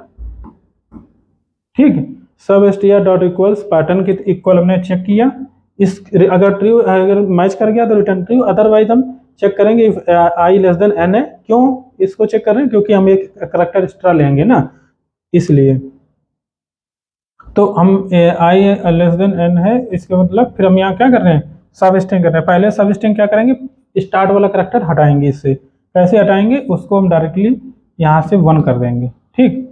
ठीक है, sub S T R dot equals pattern के इक्वल हमने चेक किया, इस अगर ट्रू, अगर मैच कर गया तो रिटर्न ट्रू, अदरवाइज हम चेक करेंगे if I less than N है। क्यों इसको चेक कर रहे हैं, क्योंकि हम एक करैक्टर एक्स्ट्रा लेंगे ना, इसलिए। तो हम आई लेस देन एन है, इसका मतलब फिर हम यहाँ क्या कर रहे हैं, सब स्ट्रिंग कर रहे हैं। पहले सब स्ट्रिंग क्या करेंगे, स्टार्ट वाला करेक्टर हटाएंगे इससे। कैसे हटाएंगे उसको हम डायरेक्टली यहाँ से 1 कर देंगे। ठीक,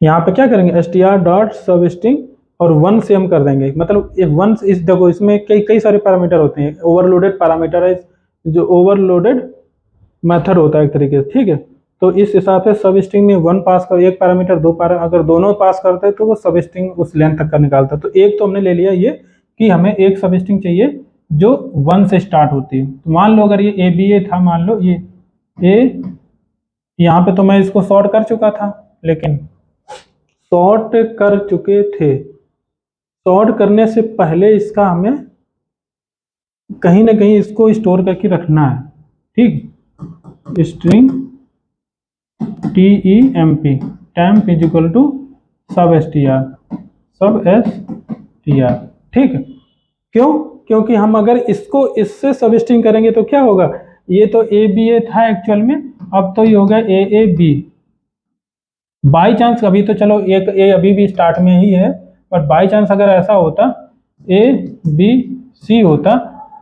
यहाँ पे क्या करेंगे str डॉट सब स्ट्रिंग और 1 से हम कर देंगे। मतलब ये 1 इस देखो इसमें कई कई सारे पैरामीटर होते हैं, ओवरलोडेड पैरामीटर है जो ओवरलोडेड मेथड होता है एक तरीके से। ठीक है, तो इस हिसाब से सब स्ट्रिंग में 1 पास कर, एक पैरामीटर दो अगर दोनों पास करते हैं तो वो सब स्ट्रिंग उस लेंथ तक का निकालता है। तो एक तो हमने ले लिया ये कि हमें एक सब स्ट्रिंग चाहिए जो 1 से स्टार्ट होती है। तो मान लो अगर ये ABA था, मान लो ये ए, यहाँ पे तो मैं इसको सॉर्ट कर चुका था, लेकिन सॉर्ट कर चुके थे, सॉर्ट करने से पहले इसका हमें कहीं ना कहीं इसको स्टोर करके रखना है। ठीक, string TEMP temp is equal to sub str, सब str। ठीक है, क्यों? क्योंकि हम अगर इसको इससे सब स्ट्रिंग करेंगे तो क्या होगा, ये तो ABA था एक्चुअल में, अब तो ये होगा AAB। बाई चांस अभी तो चलो एक ए अभी भी स्टार्ट में ही है, बट बाई चांस अगर ऐसा होता ABC होता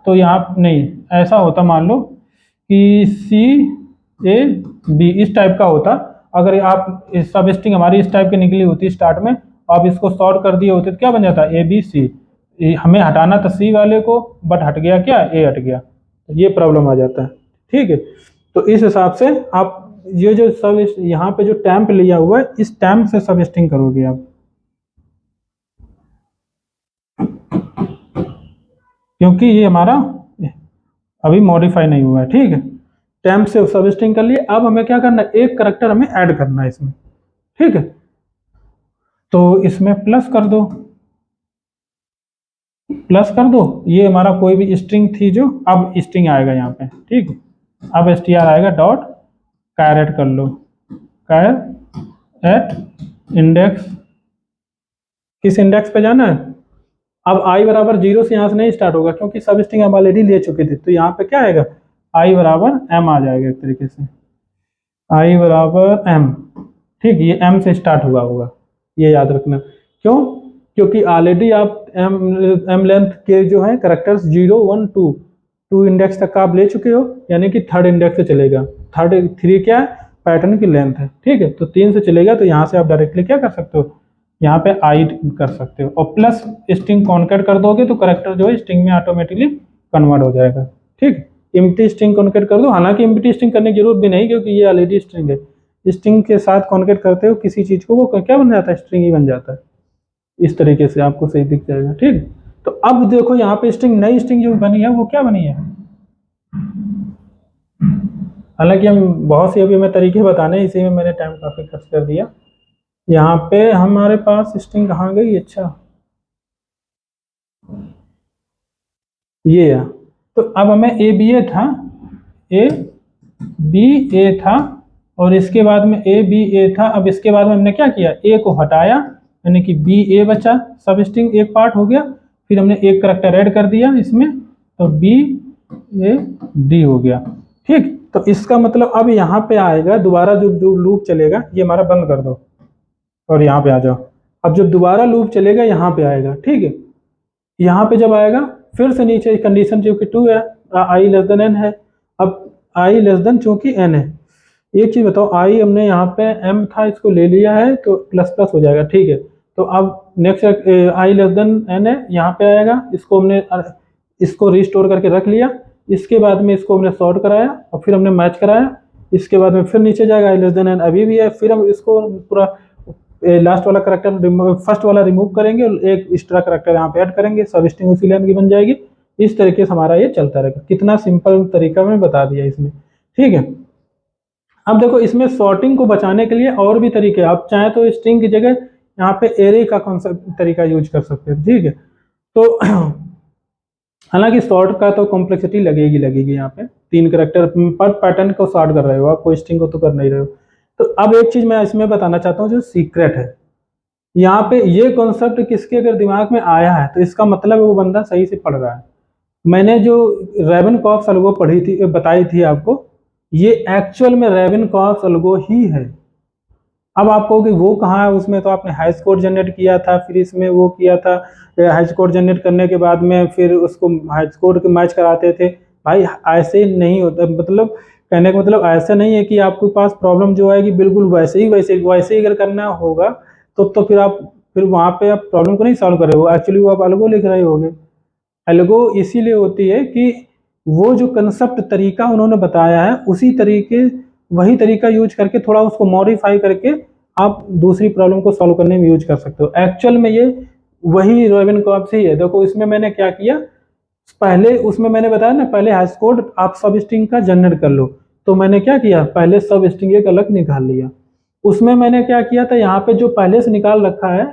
तो यहाँ नहीं, ऐसा होता मान लो कि CAB इस टाइप का होता। अगर आप इस सब स्ट्रिंग हमारी इस टाइप की निकली होती स्टार्ट में, आप इसको सॉर्ट कर दिए होते तो क्या बन जाता ABC। हमें हटाना था C वाले को, बट हट गया क्या, A हट गया, ये प्रॉब्लम आ जाता है। ठीक है, तो इस हिसाब से आप ये जो सब यहाँ पे जो टैम्प लिया हुआ है इस टैम्प से सब स्ट्रिंग करोगे आप, क्योंकि ये हमारा अभी मॉडिफाई नहीं हुआ है। ठीक है, टैम्प से सब स्ट्रिंग कर लिए। अब हमें क्या करना है, एक करैक्टर हमें ऐड करना है इसमें। ठीक है, तो इसमें प्लस कर दो, प्लस कर दो। ये हमारा कोई भी स्ट्रिंग थी जो, अब स्ट्रिंग आएगा यहाँ पे। ठीक है, अब str आएगा डॉट कैरेट कर लो, कैर एट इंडेक्स, किस इंडेक्स पे जाना है। अब i बराबर 0 से यहाँ से नहीं स्टार्ट होगा क्योंकि सब स्ट्रिंग हम ऑलरेडी ले चुके थे, तो यहाँ पे क्या आएगा, i बराबर m आ जाएगा एक तरीके से, i बराबर m। ठीक, ये m से स्टार्ट हुआ होगा, ये याद रखना। क्यों? क्योंकि ऑलरेडी आप m लेंथ के जो है करेक्टर्स 0 1 2 इंडेक्स तक का आप ले चुके हो, यानी कि थर्ड इंडेक्स से चलेगा। थर्ड 3 क्या है, पैटर्न की लेंथ है। ठीक है, तो 3 से चलेगा, तो यहाँ से आप डायरेक्टली क्या कर सकते हो, यहाँ पे आई कर सकते हो और प्लस स्ट्रिंग कॉन्केट कर दोगे तो करेक्टर जो है स्ट्रिंग में ऑटोमेटिकली कन्वर्ट हो जाएगा। ठीक, एम्प्टी स्ट्रिंग कॉन्केट कर दो, हालांकि एम्प्टी स्ट्रिंग करने की जरूरत भी नहीं क्योंकि ये ऑलरेडी स्ट्रिंग है। स्ट्रिंग के साथ कॉन्केट करते हो किसी चीज को, वो क्या बन जाता है, स्ट्रिंग ही बन जाता है। इस तरीके से आपको सही दिख जाएगा। ठीक, तो अब देखो यहाँ पे स्ट्रिंग, नई स्ट्रिंग जो बनी है वो क्या बनी है, हालांकि हम बहुत सी अभी मैं तरीके बताने, इसी में मैंने टाइम काफी खर्च कर दिया। यहाँ पे हमारे पास स्ट्रिंग कहाँ गई, अच्छा ये है। तो अब हमें ABA था, ABA था, और इसके बाद में ABA था। अब इसके बाद में हमने क्या किया, A को हटाया, यानी कि BA बचा, सब स्ट्रिंग एक पार्ट हो गया। फिर हमने एक करैक्टर ऐड कर दिया इसमें, तो BAD हो गया। ठीक, तो इसका मतलब अब यहाँ पे आएगा दोबारा जो लूप चलेगा, ये हमारा बंद कर दो और यहाँ पे आ जाओ। अब जब दोबारा लूप चलेगा यहाँ पे आएगा। ठीक है, यहाँ पे जब आएगा फिर से नीचे कंडीशन जो कि 2 है, i लेस देन n है। अब i लेस देन चूंकि n है, एक चीज बताओ, i हमने यहाँ पे m था इसको ले लिया है तो प्लस प्लस हो जाएगा। ठीक है, तो अब next i less than n है, यहाँ पे आएगा, इसको हमने इसको रिस्टोर करके रख लिया। इसके बाद में इसको हमने सॉर्ट कराया और फिर हमने मैच कराया। इसके बाद में फिर नीचे जाएगा i लेस देन n अभी भी है, फिर हम इसको पूरा लास्ट वाला करैक्टर फर्स्ट वाला रिमूव करेंगे और एक एक्स्ट्रा करैक्टर यहाँ पे ऐड करेंगे, सब स्ट्रिंग उसी लेंथ की बन जाएगी। इस तरीके से हमारा ये चलता रहेगा। कितना सिंपल तरीका मैं बता दिया इसमें। ठीक है, अब देखो इसमें सॉर्टिंग को बचाने के लिए और भी तरीके, आप चाहे तो स्ट्रिंग की जगह यहाँ पे एरे का कॉन्सेप्ट तरीका यूज कर सकते हैं। ठीक है, तो हालांकि सॉर्ट का तो कॉम्प्लेक्सिटी लगेगी यहाँ पे, 3 करैक्टर पर पैटर्न को सॉर्ट कर रहे हो आप, कोई स्ट्रिंग को तो कर नहीं रहे हो। तो अब एक चीज मैं इसमें बताना चाहता हूँ जो सीक्रेट है, यहाँ पे ये कॉन्सेप्ट किसके अगर दिमाग में आया है तो इसका मतलब वो बंदा सही से पढ़ रहा है। मैंने जो रेवेनकॉर्फ्स एल्गो पढ़ी थी, बताई थी आपको, ये एक्चुअल में रेवेनकॉर्फ्स एल्गो ही है। अब आप कहोगे वो कहाँ है, उसमें तो आपने हाई स्कोर जनरेट किया था, फिर इसमें वो किया था, हाई स्कोर जनरेट करने के बाद में फिर उसको हाई स्कोर के मैच कराते थे। भाई ऐसे नहीं होता, मतलब कहने का मतलब ऐसा नहीं है कि आपके पास प्रॉब्लम जो आएगी बिल्कुल वैसे ही अगर करना होगा तो फिर आप फिर वहाँ पे आप प्रॉब्लम को नहीं सॉल्व कर रहे हो, एक्चुअली वो आप अलगो लिख रहे होगे। अलगो इसीलिए होती है कि वो जो कंसेप्ट तरीका उन्होंने बताया है उसी तरीके वही तरीका यूज करके थोड़ा उसको मॉडिफाई करके आप दूसरी प्रॉब्लम को सॉल्व करने में यूज कर सकते हो। एक्चुअल में ये वही रॉबिन कॉर्ब से ही है। देखो इसमें मैंने क्या किया, पहले उसमें मैंने बताया ना, पहले हैश कोड आप सब स्ट्रिंग का जनरेट कर लो। तो मैंने क्या किया, पहले सब स्ट्रिंग एक अलग निकाल लिया। उसमें मैंने क्या किया था, यहाँ पे जो पहले से निकाल रखा है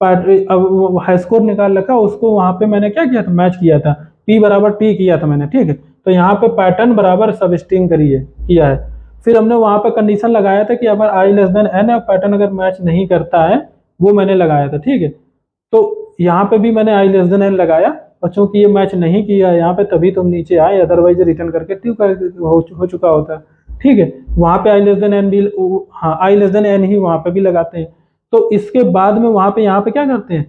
अब हाई स्कोर निकाल रखा, उसको वहां पे मैंने क्या किया था, मैच किया था, P बराबर T किया था मैंने, ठीक है। तो यहाँ पे पैटर्न बराबर सब स्ट्रिंग करिए किया है। फिर हमने वहां पे कंडीशन लगाया था कि अगर i लेस देन n है, पैटर्न अगर मैच नहीं करता है, वो मैंने लगाया था, ठीक है। तो यहाँ पे भी मैंने i लेस देन n लगाया, और चूंकि ये मैच नहीं किया है यहाँ पे तभी तुम नीचे आए, अदरवाइज रिटर्न करके ट्रू हो चुका होता, ठीक है। वहां पे i लेस देन n भी, हाँ i लेस देन n ही वहां पे भी लगाते हैं। तो इसके बाद में वहां पे यहाँ पे क्या करते हैं,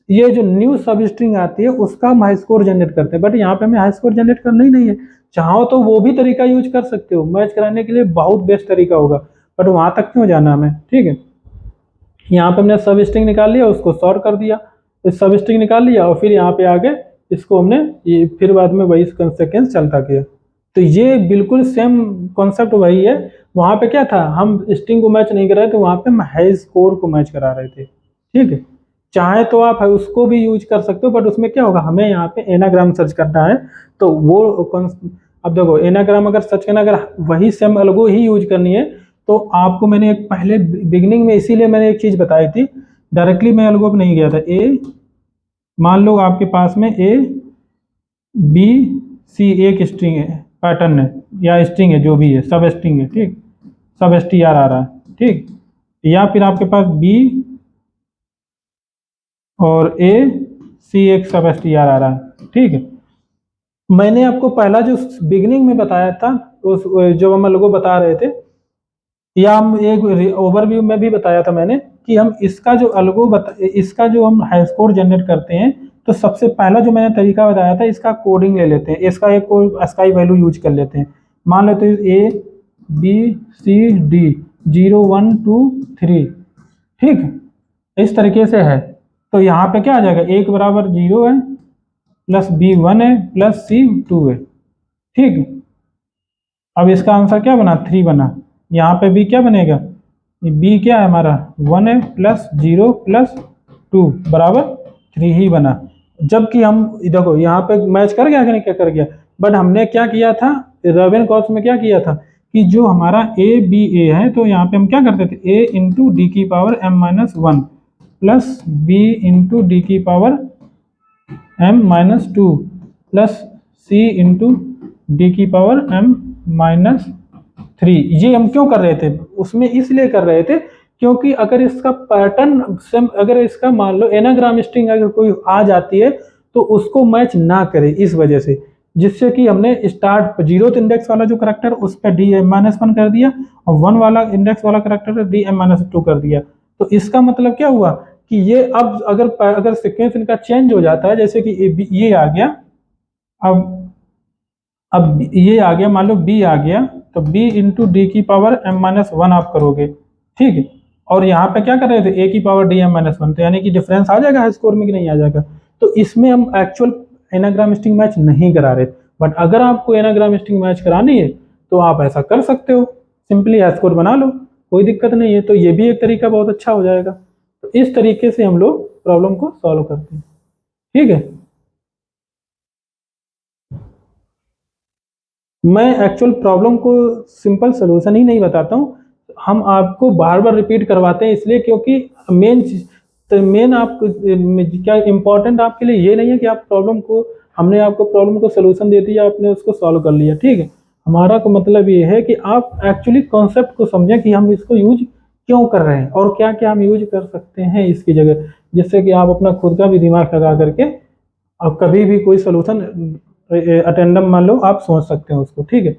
ये जो न्यू सब स्ट्रिंग आती है उसका हम हाई स्कोर जनरेट करते हैं, बट यहाँ पे हमें हाई स्कोर जनरेट करना ही नहीं है। चाहो तो वो भी तरीका यूज कर सकते हो, मैच कराने के लिए बहुत बेस्ट तरीका होगा, बट वहां तक क्यों जाना हमें, ठीक है। यहाँ पे हमने सब स्ट्रिंग निकाल लिया, उसको सॉर्ट कर दिया, सब स्ट्रिंग निकाल लिया, और फिर यहाँ पे आगे इसको हमने ये फिर बाद में वही कंसेक्वेंस चलता गया। तो ये बिल्कुल सेम कॉन्सेप्ट वही है। वहां पे क्या था, हम स्ट्रिंग को मैच नहीं कर रहे थे, वहां पे हम हाई स्कोर को मैच करा रहे थे, ठीक है। चाहे तो आप उसको भी यूज कर सकते हो, बट उसमें क्या होगा, हमें यहाँ पे एनाग्राम सर्च करना है। तो वो अब देखो एनाग्राम अगर सर्च करना, अगर वही सेम अलगो ही यूज करनी है, तो आपको मैंने एक पहले बिगिनिंग में इसीलिए मैंने एक चीज बताई थी, डायरेक्टली मैं अलगो पे नहीं गया था। मान लो आपके पास में A B C एक स्ट्रिंग है, पैटर्न है या स्ट्रिंग है, जो भी है सब स्ट्रिंग है, ठीक, सब str आ रहा है, ठीक। या फिर आपके पास B और C एक सब str आ रहा है, ठीक है। मैंने आपको पहला जो बिगिनिंग में बताया था, उस जो हम लोगों बता रहे थे, या हम एक ओवरव्यू में भी बताया था मैंने कि हम इसका जो इसका जो हम हाई स्कोर जनरेट करते हैं, तो सबसे पहला जो मैंने तरीका बताया था, इसका कोडिंग ले लेते हैं, इसका एक कोई अस्काई वैल्यू यूज कर लेते हैं। मान लेते हैं ABCD 0 1 2 3, ठीक, इस तरीके से है। तो यहाँ पे क्या आ जाएगा, एक बराबर 0 है, प्लस B 1 है, प्लस C 2 है, ठीक। अब इसका आंसर क्या बना, 3 बना। यहाँ पे भी क्या बनेगा, बी क्या है हमारा 1 है, प्लस 0 प्लस 2 बराबर 3 ही बना। जबकि हम देखो यहाँ पे मैच कर गया कि नहीं, क्या कर गया, बट हमने क्या किया था, रॉबिन कॉर्ब्स में क्या किया था कि जो हमारा A है, तो यहाँ पे हम क्या करते थे, A इंटू डी की power m-1 plus B into D की power m-2 plus C into D की पावर m-3। ये हम क्यों कर रहे थे, उसमें इसलिए कर रहे थे क्योंकि अगर इसका पैटर्न सेम, अगर इसका मान लो एनाग्राम स्ट्रिंग अगर कोई आ जाती है तो उसको मैच ना करे, इस वजह से, जिससे कि हमने स्टार्ट 0th इंडेक्स वाला जो करेक्टर उस पर DM-1 कर दिया, और 1 वाला इंडेक्स वाला करेक्टर DM-2 कर दिया। तो इसका मतलब क्या हुआ कि ये अब अगर सीक्वेंस इनका चेंज हो जाता है, जैसे कि ये आ गया, अब ये आ गया, मान लो B आ गया, तो B इंटू डी की पावर m-1 आप करोगे, ठीक है। और यहाँ पे क्या कर रहे थे, A की पावर DM-1, तो यानी कि डिफरेंस आ जाएगा हाई स्कोर में कि नहीं आ जाएगा। तो इसमें हम एक्चुअल एनाग्राम स्ट्रिंग मैच नहीं करा रहे, बट अगर आपको एनाग्राम स्ट्रिंग मैच करानी है तो आप ऐसा कर सकते हो, सिंपली हाई स्कोर बना लो, कोई दिक्कत नहीं है। तो ये भी एक तरीका बहुत अच्छा हो जाएगा। तो इस तरीके से हम लोग प्रॉब्लम को सॉल्व करते हैं, ठीक है। मैं एक्चुअल प्रॉब्लम को सिंपल सोल्यूशन ही नहीं बताता हूँ, हम आपको बार बार रिपीट करवाते हैं, इसलिए क्योंकि मेन आप क्या इम्पोर्टेंट आपके लिए ये नहीं है कि आप प्रॉब्लम को, हमने आपको प्रॉब्लम को सोल्यूशन दे दिया, आपने उसको सॉल्व कर लिया, ठीक है। हमारा को मतलब ये है कि आप एक्चुअली कॉन्सेप्ट को समझें कि हम इसको यूज क्यों कर रहे हैं और क्या क्या हम यूज कर सकते हैं इसकी जगह, जिससे कि आप अपना खुद का भी दिमाग लगा करके और कभी भी कोई सोल्यूशन अटेंडम मान लो आप सोच सकते हो उसको, ठीक है।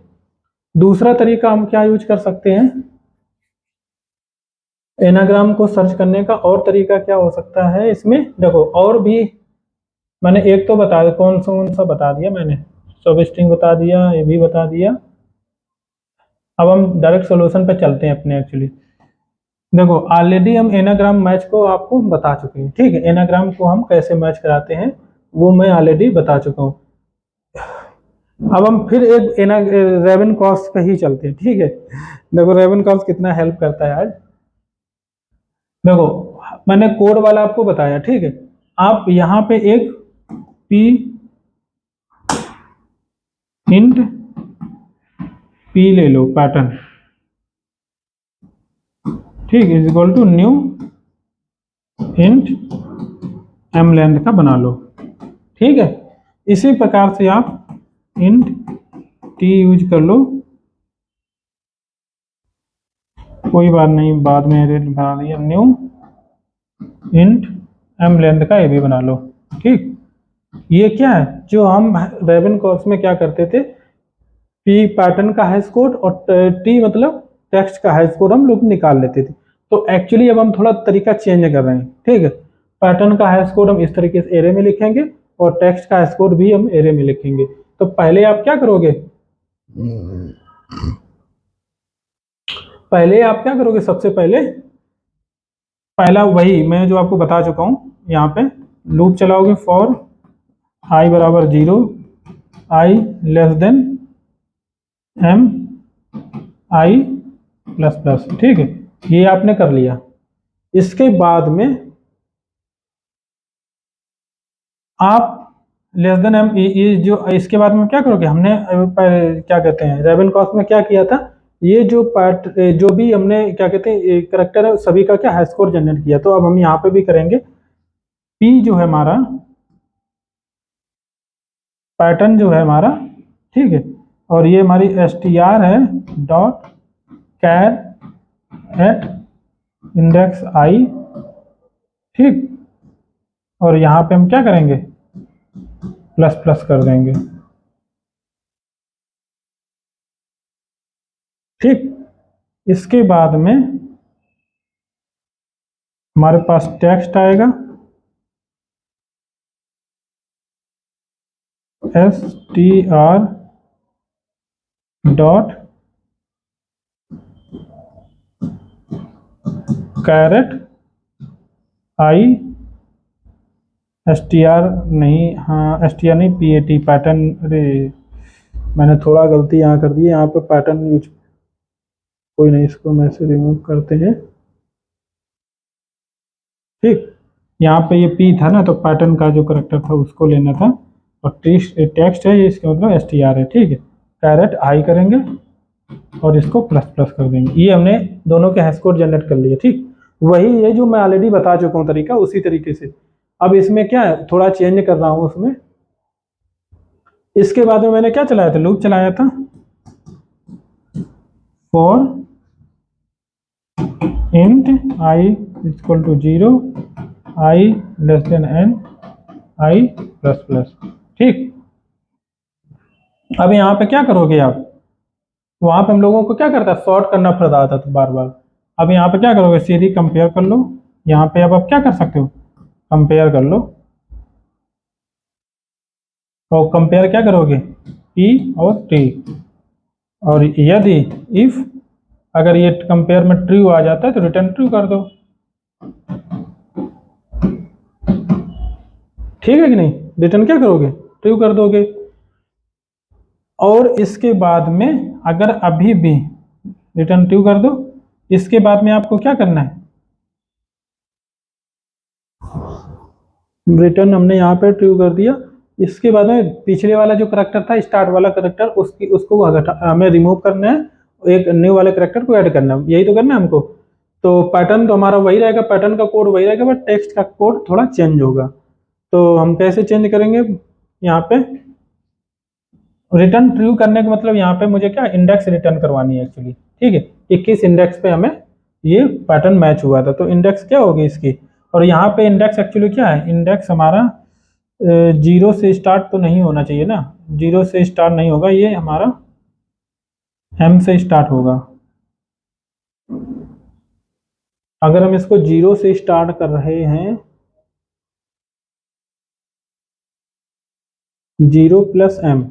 दूसरा तरीका हम क्या यूज कर सकते हैं, एनाग्राम को सर्च करने का और तरीका क्या हो सकता है इसमें, देखो और भी मैंने एक तो बता कौन सा बता दिया मैंने, सब स्ट्रिंग बता दिया, ये भी बता दिया। अब हम डायरेक्ट सॉल्यूशन पे चलते हैं अपने एक्चुअली। देखो ऑलरेडी हम एनाग्राम मैच को आपको बता चुके हैं, ठीक है, एनाग्राम को हम कैसे मैच कराते हैं वो मैं ऑलरेडी बता चुका हूँ। अब हम फिर एक एना रेवन कॉस पे ही चलते हैं, ठीक है। देखो रेवन कॉस कितना हेल्प करता है आज। देखो मैंने कोड वाला आपको बताया, ठीक है। आप यहाँ पे एक पी इंट पी ले लो पैटर्न, ठीक है, is equal to new int M length का बना लो, ठीक है। इसी प्रकार से आप इंट टी यूज कर लो, कोई बात नहीं, बाद में रेट बना दिया, न्यू इंट एम लेंथ का ये भी बना लो, ठीक। ये क्या है जो हम रेवन कोर्स में क्या करते थे, पी पैटर्न का हैश कोड और टी मतलब टेक्स्ट का हैश कोड हम लोग निकाल लेते थे। तो एक्चुअली अब हम थोड़ा तरीका चेंज कर रहे हैं, ठीक है। पैटर्न का हैश कोड हम इस तरीके से एरे में लिखेंगे और टेक्स्ट का हैश कोड भी हम एरे में लिखेंगे। तो पहले आप क्या करोगे, पहले आप क्या करोगे, सबसे पहले पहला वही मैं जो आपको बता चुका हूँ, यहाँ पे लूप चलाओगे फॉर आई बराबर 0, I less then M I plus plus, ठीक है। ये आपने कर लिया। इसके बाद में आप लेस देन एम, ये जो इसके बाद में क्या करोगे, हमने क्या कहते हैं रेवन कॉस में क्या किया था, ये जो पार्ट जो भी हमने क्या कहते हैं करेक्टर है सभी का क्या हैश कोड जनरेट किया, तो अब हम यहाँ पे भी करेंगे। पी जो है हमारा पैटर्न जो है हमारा, ठीक है, और ये हमारी str है dot char at index I, ठीक। और यहाँ पे हम क्या करेंगे, प्लस प्लस कर देंगे, ठीक। इसके बाद में हमारे पास टेक्स्ट आएगा str डॉट कैरेट आई, str नहीं, हाँ str नहीं, pat पैटर्न, अरे मैंने थोड़ा गलती यहाँ कर दी, यहाँ पे पैटर्न यूज, कोई नहीं, इसको मैं से रिमूव करते हैं, ठीक। यहाँ पे ये पी था ना, तो पैटर्न का जो करेक्टर था उसको लेना था, और टेक्स्ट है ये, इसका मतलब str है, ठीक है। कैरेट आई करेंगे और इसको प्लस प्लस कर देंगे, ये हमने दोनों के हैश कोड जनरेट कर लिए, ठीक। वही ये जो मैं ऑलरेडी बता चुका हूँ तरीका, उसी तरीके से अब इसमें क्या है थोड़ा चेंज कर रहा हूँ उसमें। इसके बाद में मैंने क्या चलाया था, लूप चलाया था for int I equal to 0, I less than N I plus plus, ठीक। अब यहाँ पे क्या करोगे आप, वहां पे हम लोगों को क्या करता है सॉर्ट करना पड़ता था तो बार बार। अब यहाँ पे क्या करोगे, सीधी कंपेयर कर लो, यहाँ पे अब आप क्या कर सकते हो, कंपेयर कर लो, और कंपेयर क्या करोगे, पी और टी, और यदि इफ अगर ये कंपेयर में ट्रू आ जाता है तो रिटर्न ट्रू कर दो, ठीक है कि नहीं, रिटर्न क्या करोगे, ट्रू कर दोगे। और इसके बाद में अगर अभी भी रिटर्न ट्रू कर दो, इसके बाद में आपको क्या करना है, रिटर्न हमने यहाँ पे ट्रू कर दिया। इसके बाद में पिछले वाला जो करेक्टर था स्टार्ट वाला करेक्टर, उसको हमें रिमूव करना है, एक न्यू वाले करेक्टर को ऐड करना है, यही तो करना है हमको। तो पैटर्न तो हमारा वही रहेगा, पैटर्न का कोड वही रहेगा, बट टेक्स्ट का कोड थोड़ा चेंज होगा। तो हम कैसे चेंज करेंगे, यहाँ पे रिटर्न ट्रू करने का मतलब यहाँ पे मुझे क्या इंडेक्स रिटर्न करवानी है एक्चुअली, ठीक है। 21 इंडेक्स पे हमें ये पैटर्न मैच हुआ था, तो इंडेक्स क्या होगी इसकी, और यहाँ पे इंडेक्स एक्चुअली क्या है, इंडेक्स हमारा 0 से स्टार्ट तो नहीं होना चाहिए ना, 0 से स्टार्ट नहीं होगा, ये हमारा एम से स्टार्ट होगा, अगर हम इसको 0 से स्टार्ट कर रहे हैं, 0 प्लस एम,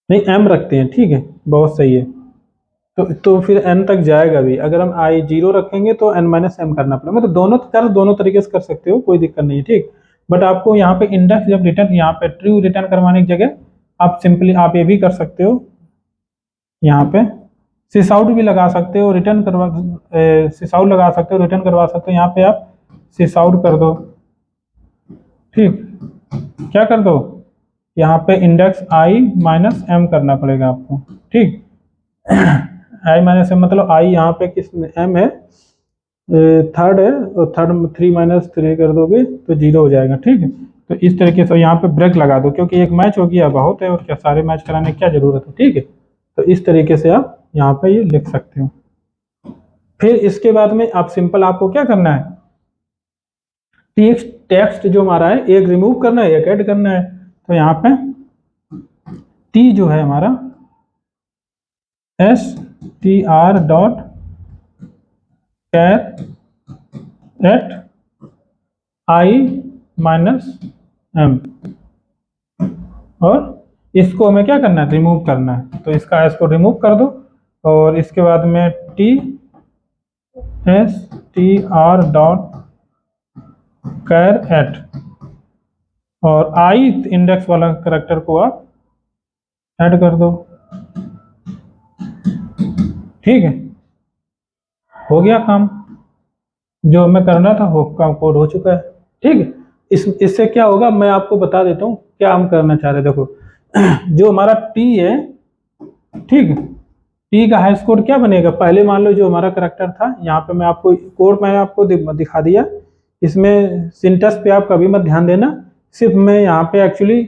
नहीं एम रखते हैं, ठीक है, बहुत सही है। तो फिर एन तक जाएगा भी। अगर हम आई 0 रखेंगे तो एन माइनस एम करना पड़ेगा। मतलब दोनों तरीके से कर सकते हो, कोई दिक्कत नहीं है, ठीक। बट आपको यहाँ पे इंडेक्स जब रिटर्न, यहाँ पे ट्रू रिटर्न करवाने की जगह आप सिंपली आप ये भी कर सकते हो, यहाँ पे सिस आउट भी लगा सकते हो, रिटर्न करवा सिस आउट लगा सकते हो, रिटर्न करवा सकते हो। यहाँ पे आप सिस आउट कर दो, ठीक, क्या कर दो, यहाँ पे इंडेक्स आई माइनस एम करना पड़ेगा आपको, ठीक। आई माइनस एम मतलब आई यहाँ पे किस एम है, थर्ड है, और थर्ड में 3 माइनस 3 कर दोगे तो 0 हो जाएगा, ठीक है। तो इस तरीके से यहाँ पे ब्रेक लगा दो, क्योंकि एक मैच हो गया बहुत है, और क्या सारे मैच कराने की क्या जरूरत है, ठीक है। तो इस तरीके से आप यहाँ पे ये लिख सकते हो। फिर इसके बाद में आप सिंपल आपको क्या करना है, टेक्स्ट जो हमारा है एक रिमूव करना है, एक ऐड करना है। तो यहाँ पे टी जो है हमारा str dot char at I minus M, और इसको हमें क्या करना है, रिमूव करना है। तो इसका एस को रिमूव कर दो, और इसके बाद में T str dot char at, और आई इंडेक्स वाला करैक्टर को आप ऐड कर दो, ठीक है। हो गया काम, जो हमें करना था वो काम कोड हो चुका है, ठीक है। इससे क्या होगा मैं आपको बता देता हूँ क्या हम करना चाह रहे हैं। देखो जो हमारा टी है, ठीक, टी का हाई स्कोर क्या बनेगा, पहले मान लो जो हमारा करैक्टर था, यहाँ पे मैं आपको कोड मैंने आपको दिखा दिया। इसमें सिंटेक्स पे आप कभी मत ध्यान देना, सिर्फ मैं यहाँ पे एक्चुअली,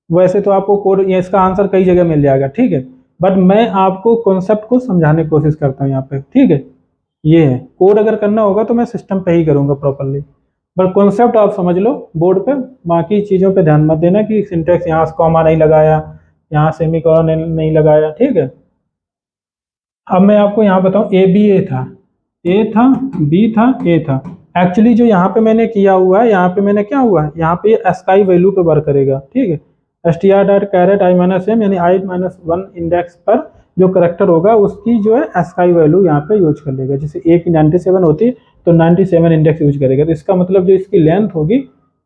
वैसे तो आपको कोड इसका आंसर कई जगह मिल जाएगा, ठीक है, बट मैं आपको कॉन्सेप्ट को समझाने की कोशिश करता हूँ यहाँ पे, ठीक है। ये है कोड, अगर करना होगा तो मैं सिस्टम पे ही करूँगा प्रॉपरली, बट कॉन्सेप्ट आप समझ लो बोर्ड पे, बाकी चीज़ों पे ध्यान मत देना कि सिंटेक्स यहाँ कॉमा नहीं लगाया, यहाँ सेमीकोलन नहीं लगाया, ठीक है। अब मैं आपको यहाँ बताऊँ, ए बी ए था, ए था, बी था, ए था। एक्चुअली जो यहाँ पे मैंने किया हुआ है, यहाँ पे मैंने क्या हुआ है, यहाँ पे एस्काई वैल्यू पे वर्क करेगा, ठीक है। str डॉट कैरेट आई माइनस एम, यानी आई माइनस 1 इंडेक्स पर जो करेक्टर होगा उसकी जो है एस्काई वैल्यू यहाँ पे यूज कर लेगा। जैसे ए की 97 होती है तो 97 इंडेक्स यूज करेगा। तो इसका मतलब जो इसकी लेंथ होगी,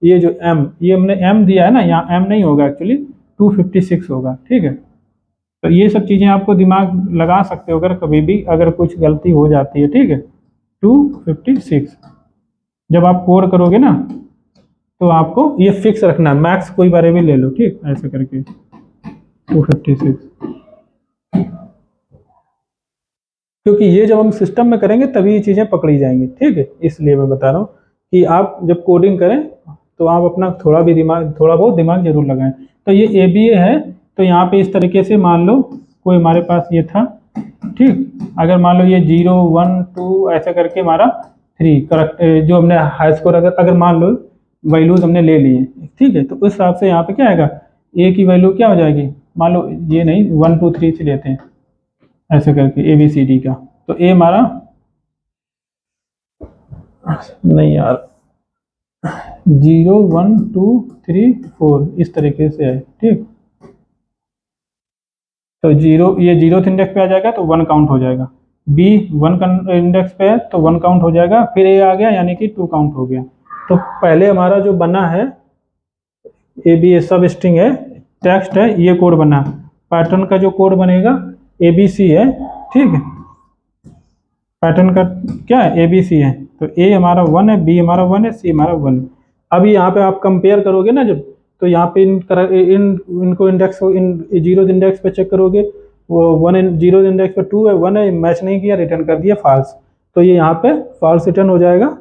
ये जो एम, ये हमने एम दिया है ना, यहाँ एम नहीं होगा एक्चुअली, 256 होगा, ठीक है। तो ये सब चीज़ें आपको दिमाग लगा सकते हो अगर कभी भी अगर कुछ गलती हो जाती है, ठीक है। 256 जब आप कोड करोगे ना तो आपको ये फिक्स रखना है, मैक्स कोई बारे भी ले लो, ठीक, ऐसे करके 256, क्योंकि ये जब हम सिस्टम में करेंगे तभी ये चीज़ें पकड़ी जाएंगी, ठीक है। इसलिए मैं बता रहा हूँ कि आप जब कोडिंग करें तो आप अपना थोड़ा बहुत दिमाग जरूर लगाएं। तो ये ए बी ए है, तो यहाँ पे इस तरीके से मान लो कोई हमारे पास ये था, ठीक, अगर मान लो ये 0 1 2 ऐसा करके हमारा 3 करेक्ट, जो हमने हाई स्कोर अगर मान लो वैल्यूज हमने ले लिए, ठीक है, तो उस हिसाब से यहाँ पे क्या आएगा, ए की वैल्यू क्या हो जाएगी, मान लो ये नहीं 1 2 3 से लेते हैं ऐसे करके ए बी सी डी का, तो ए हमारा, नहीं यार, 0 1 2 3 4 इस तरीके से है, ठीक। तो ये 0th इंडेक्स पे आ जाएगा तो 1 काउंट हो जाएगा, बी 1 इंडेक्स पे है तो 1 काउंट हो जाएगा, फिर ए आ गया यानी कि 2 काउंट हो गया। तो पहले हमारा जो बना है ए बी ए सब स्ट्रिंग है, टेक्स्ट है, ये कोड बना, पैटर्न का जो कोड बनेगा ए बी सी है, ठीक है, पैटर्न का क्या है ए बी सी है। तो ए हमारा 1 है, बी हमारा 1 है, सी हमारा 1 है। अभी यहाँ पे आप कंपेयर करोगे ना जब, तो यहाँ पे इनको इंडेक्स इन 0 इंडेक्स पे चेक करोगे, वो 0 इंडेक्स पे 2 है, 1 है, मैच नहीं किया, रिटर्न कर दिया फॉल्स, तो ये यहाँ पे फॉल्स रिटर्न हो जाएगा,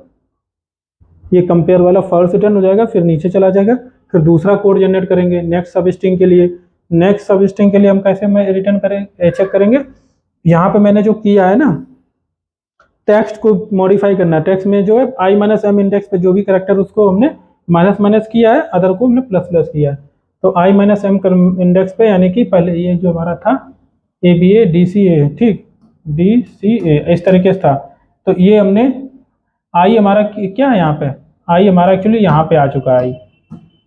ये कंपेयर वाला फॉल्स रिटर्न हो जाएगा, फिर नीचे चला जाएगा। फिर दूसरा कोड जनरेट करेंगे नेक्स्ट सब स्ट्रिंग के लिए। नेक्स्ट सब स्ट्रिंग के लिए हम कैसे में रिटर्न करें, चेक करेंगे, यहाँ पे मैंने जो किया है ना, टेक्स्ट को मॉडिफाई करना है, टेक्स्ट में जो है आई माइनस एम इंडेक्स पे जो भी करेक्टर उसको हमने माइनस माइनस किया है, अदर को हमने प्लस प्लस किया है। तो आई माइनस एम इंडेक्स पे, यानी कि पहले ये जो हमारा था ए बी ए डी सी ए, ठीक, डी सी ए इस तरीके से था, तो ये हमने आई हमारा क्या है यहाँ पे, आई हमारा एक्चुअली यहाँ पे आ चुका है,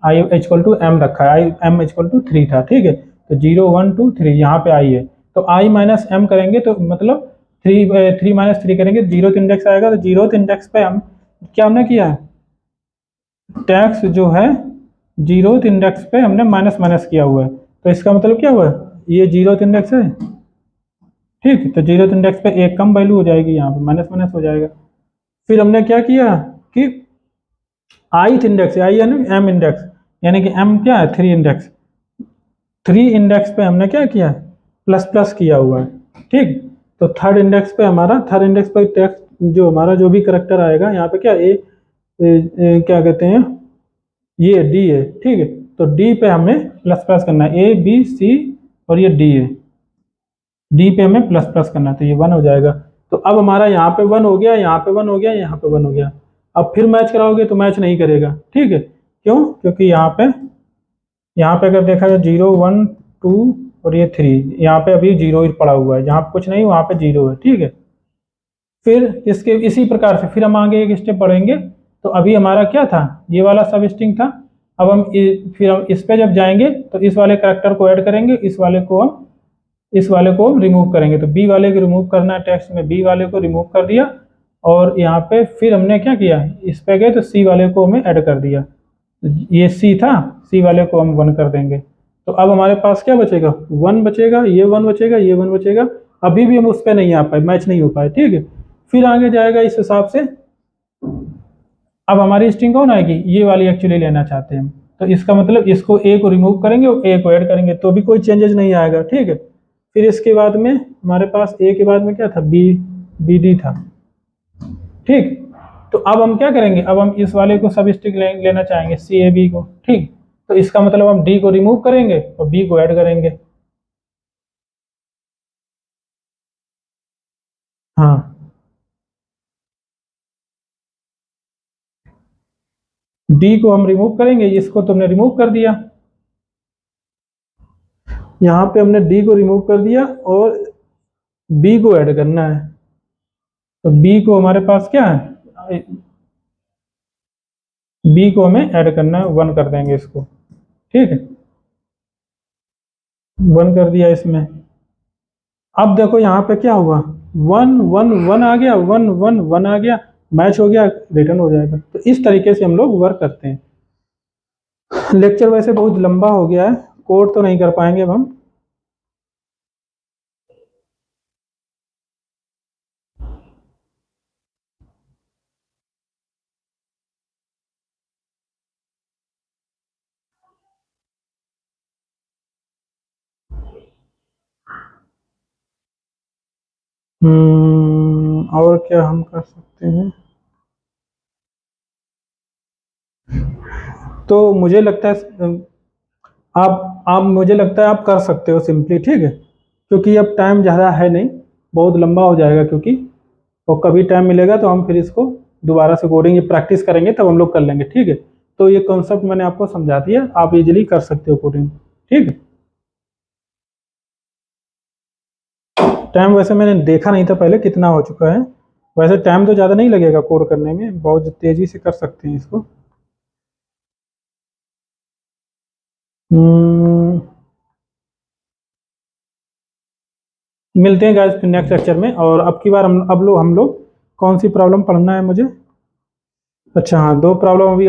आई इक्वल टू एम रखा है, आई एम इक्वल टू 3 था, ठीक है। तो 0 1 2 3 यहाँ पे आई है, तो आई माइनस एम करेंगे तो मतलब 3 माइनस 3 करेंगे, 0th इंडेक्स आएगा। तो 0th इंडेक्स पे हम क्या हमने किया है, टैक्स जो है 0th इंडेक्स पे हमने माइनस माइनस किया हुआ है, तो इसका मतलब क्या हुआ, ये 0th इंडेक्स है, ठीक। तो 0th इंडेक्स पे एक कम वैल्यू हो जाएगी, यहाँ पे माइनस माइनस हो जाएगा। फिर हमने क्या किया कि ith इंडेक्स, आई यानी एम इंडेक्स, यानी कि एम क्या है 3 इंडेक्स, 3 इंडेक्स पे हमने क्या किया, प्लस प्लस किया हुआ है, ठीक। तो थर्ड इंडेक्स पे हमारा, थर्ड इंडेक्स पे टेक्स्ट जो हमारा जो भी करेक्टर आएगा यहाँ पे क्या क्या कहते हैं, ये डी है, ठीक है। तो डी पे हमें प्लस प्लस करना है, ए बी सी और ये डी है, डी पे हमें प्लस प्लस करना है, तो ये 1 हो जाएगा। तो अब हमारा यहाँ पे 1 हो गया, यहाँ पे 1 हो गया, यहाँ पे 1 हो गया। अब फिर मैच कराओगे तो मैच नहीं करेगा, ठीक है। क्यों, क्योंकि यहाँ पे अगर देखा जाए 0 1 2 और ये 3, यहाँ पे अभी 0 ही पड़ा हुआ है, जहाँ पे कुछ नहीं वहाँ पे 0 है, ठीक है। फिर इसके इसी प्रकार से फिर हम आगे एक स्टेप बढ़ेंगे। तो अभी हमारा क्या था, ये वाला सब स्ट्रिंग था। अब हम फिर हम इस पे जब जाएंगे तो इस वाले करेक्टर को ऐड करेंगे, इस वाले को रिमूव करेंगे। तो बी वाले को रिमूव करना है, टेक्स्ट में बी वाले को रिमूव कर दिया, और यहाँ पे फिर हमने क्या किया, इस पे गए तो सी वाले को हमें ऐड कर दिया, ये सी था, सी वाले को हम 1 कर देंगे। तो अब हमारे पास क्या बचेगा, 1 बचेगा, ये 1 बचेगा, ये 1 बचेगा। अभी भी हम उस पर नहीं आ पाए, मैच नहीं हो पाए, ठीक है। फिर आगे जाएगा इस हिसाब से। अब हमारी स्ट्रिंग कौन आएगी, ये वाली एक्चुअली लेना चाहते हैं हम। तो इसका मतलब इसको ए को रिमूव करेंगे और ए को ऐड करेंगे, तो भी कोई चेंजेस नहीं आएगा, ठीक है। फिर इसके बाद में हमारे पास ए के बाद में क्या था, बी डी था, ठीक। तो अब हम क्या करेंगे, अब हम इस वाले को सब स्ट्रिंग लेना चाहेंगे, सी ए बी को, ठीक। तो इसका मतलब हम डी को रिमूव करेंगे और बी को ऐड करेंगे, हाँ। डी को हम रिमूव करेंगे, इसको तुमने रिमूव कर दिया, यहाँ पे हमने डी को रिमूव कर दिया और बी को ऐड करना है। तो बी को हमारे पास क्या है, बी को हमें ऐड करना है, 1 कर देंगे इसको, ठीक है। 1 कर दिया इसमें। अब देखो यहाँ पे क्या हुआ, 1 1 1 आ गया, 1 1 1 आ गया, मैच हो गया, रिटर्न हो जाएगा। तो इस तरीके से हम लोग वर्क करते हैं। लेक्चर वैसे बहुत लंबा हो गया है, कोड तो नहीं कर पाएंगे अब हम। और क्या हम कर सकते हैं, तो मुझे लगता है आप मुझे लगता है आप कर सकते हो सिंपली, ठीक है। क्योंकि अब टाइम ज़्यादा है नहीं, बहुत लंबा हो जाएगा क्योंकि, और कभी टाइम मिलेगा तो हम फिर इसको दोबारा से कोडिंग ये प्रैक्टिस करेंगे, तब हम लोग कर लेंगे, ठीक है। तो ये कॉन्सेप्ट मैंने आपको समझा दिया, आप इजीली कर सकते हो कोडिंग, ठीक है। टाइम वैसे मैंने देखा नहीं था पहले कितना हो चुका है, वैसे टाइम तो ज़्यादा नहीं लगेगा कोड करने में, बहुत तेज़ी से कर सकते हैं इसको। हम्म, मिलते हैं गाइस नेक्स्ट लेक्चर में। और अब की बार हम लोग कौन सी प्रॉब्लम पढ़ना है मुझे, अच्छा हाँ, 2 प्रॉब्लम अभी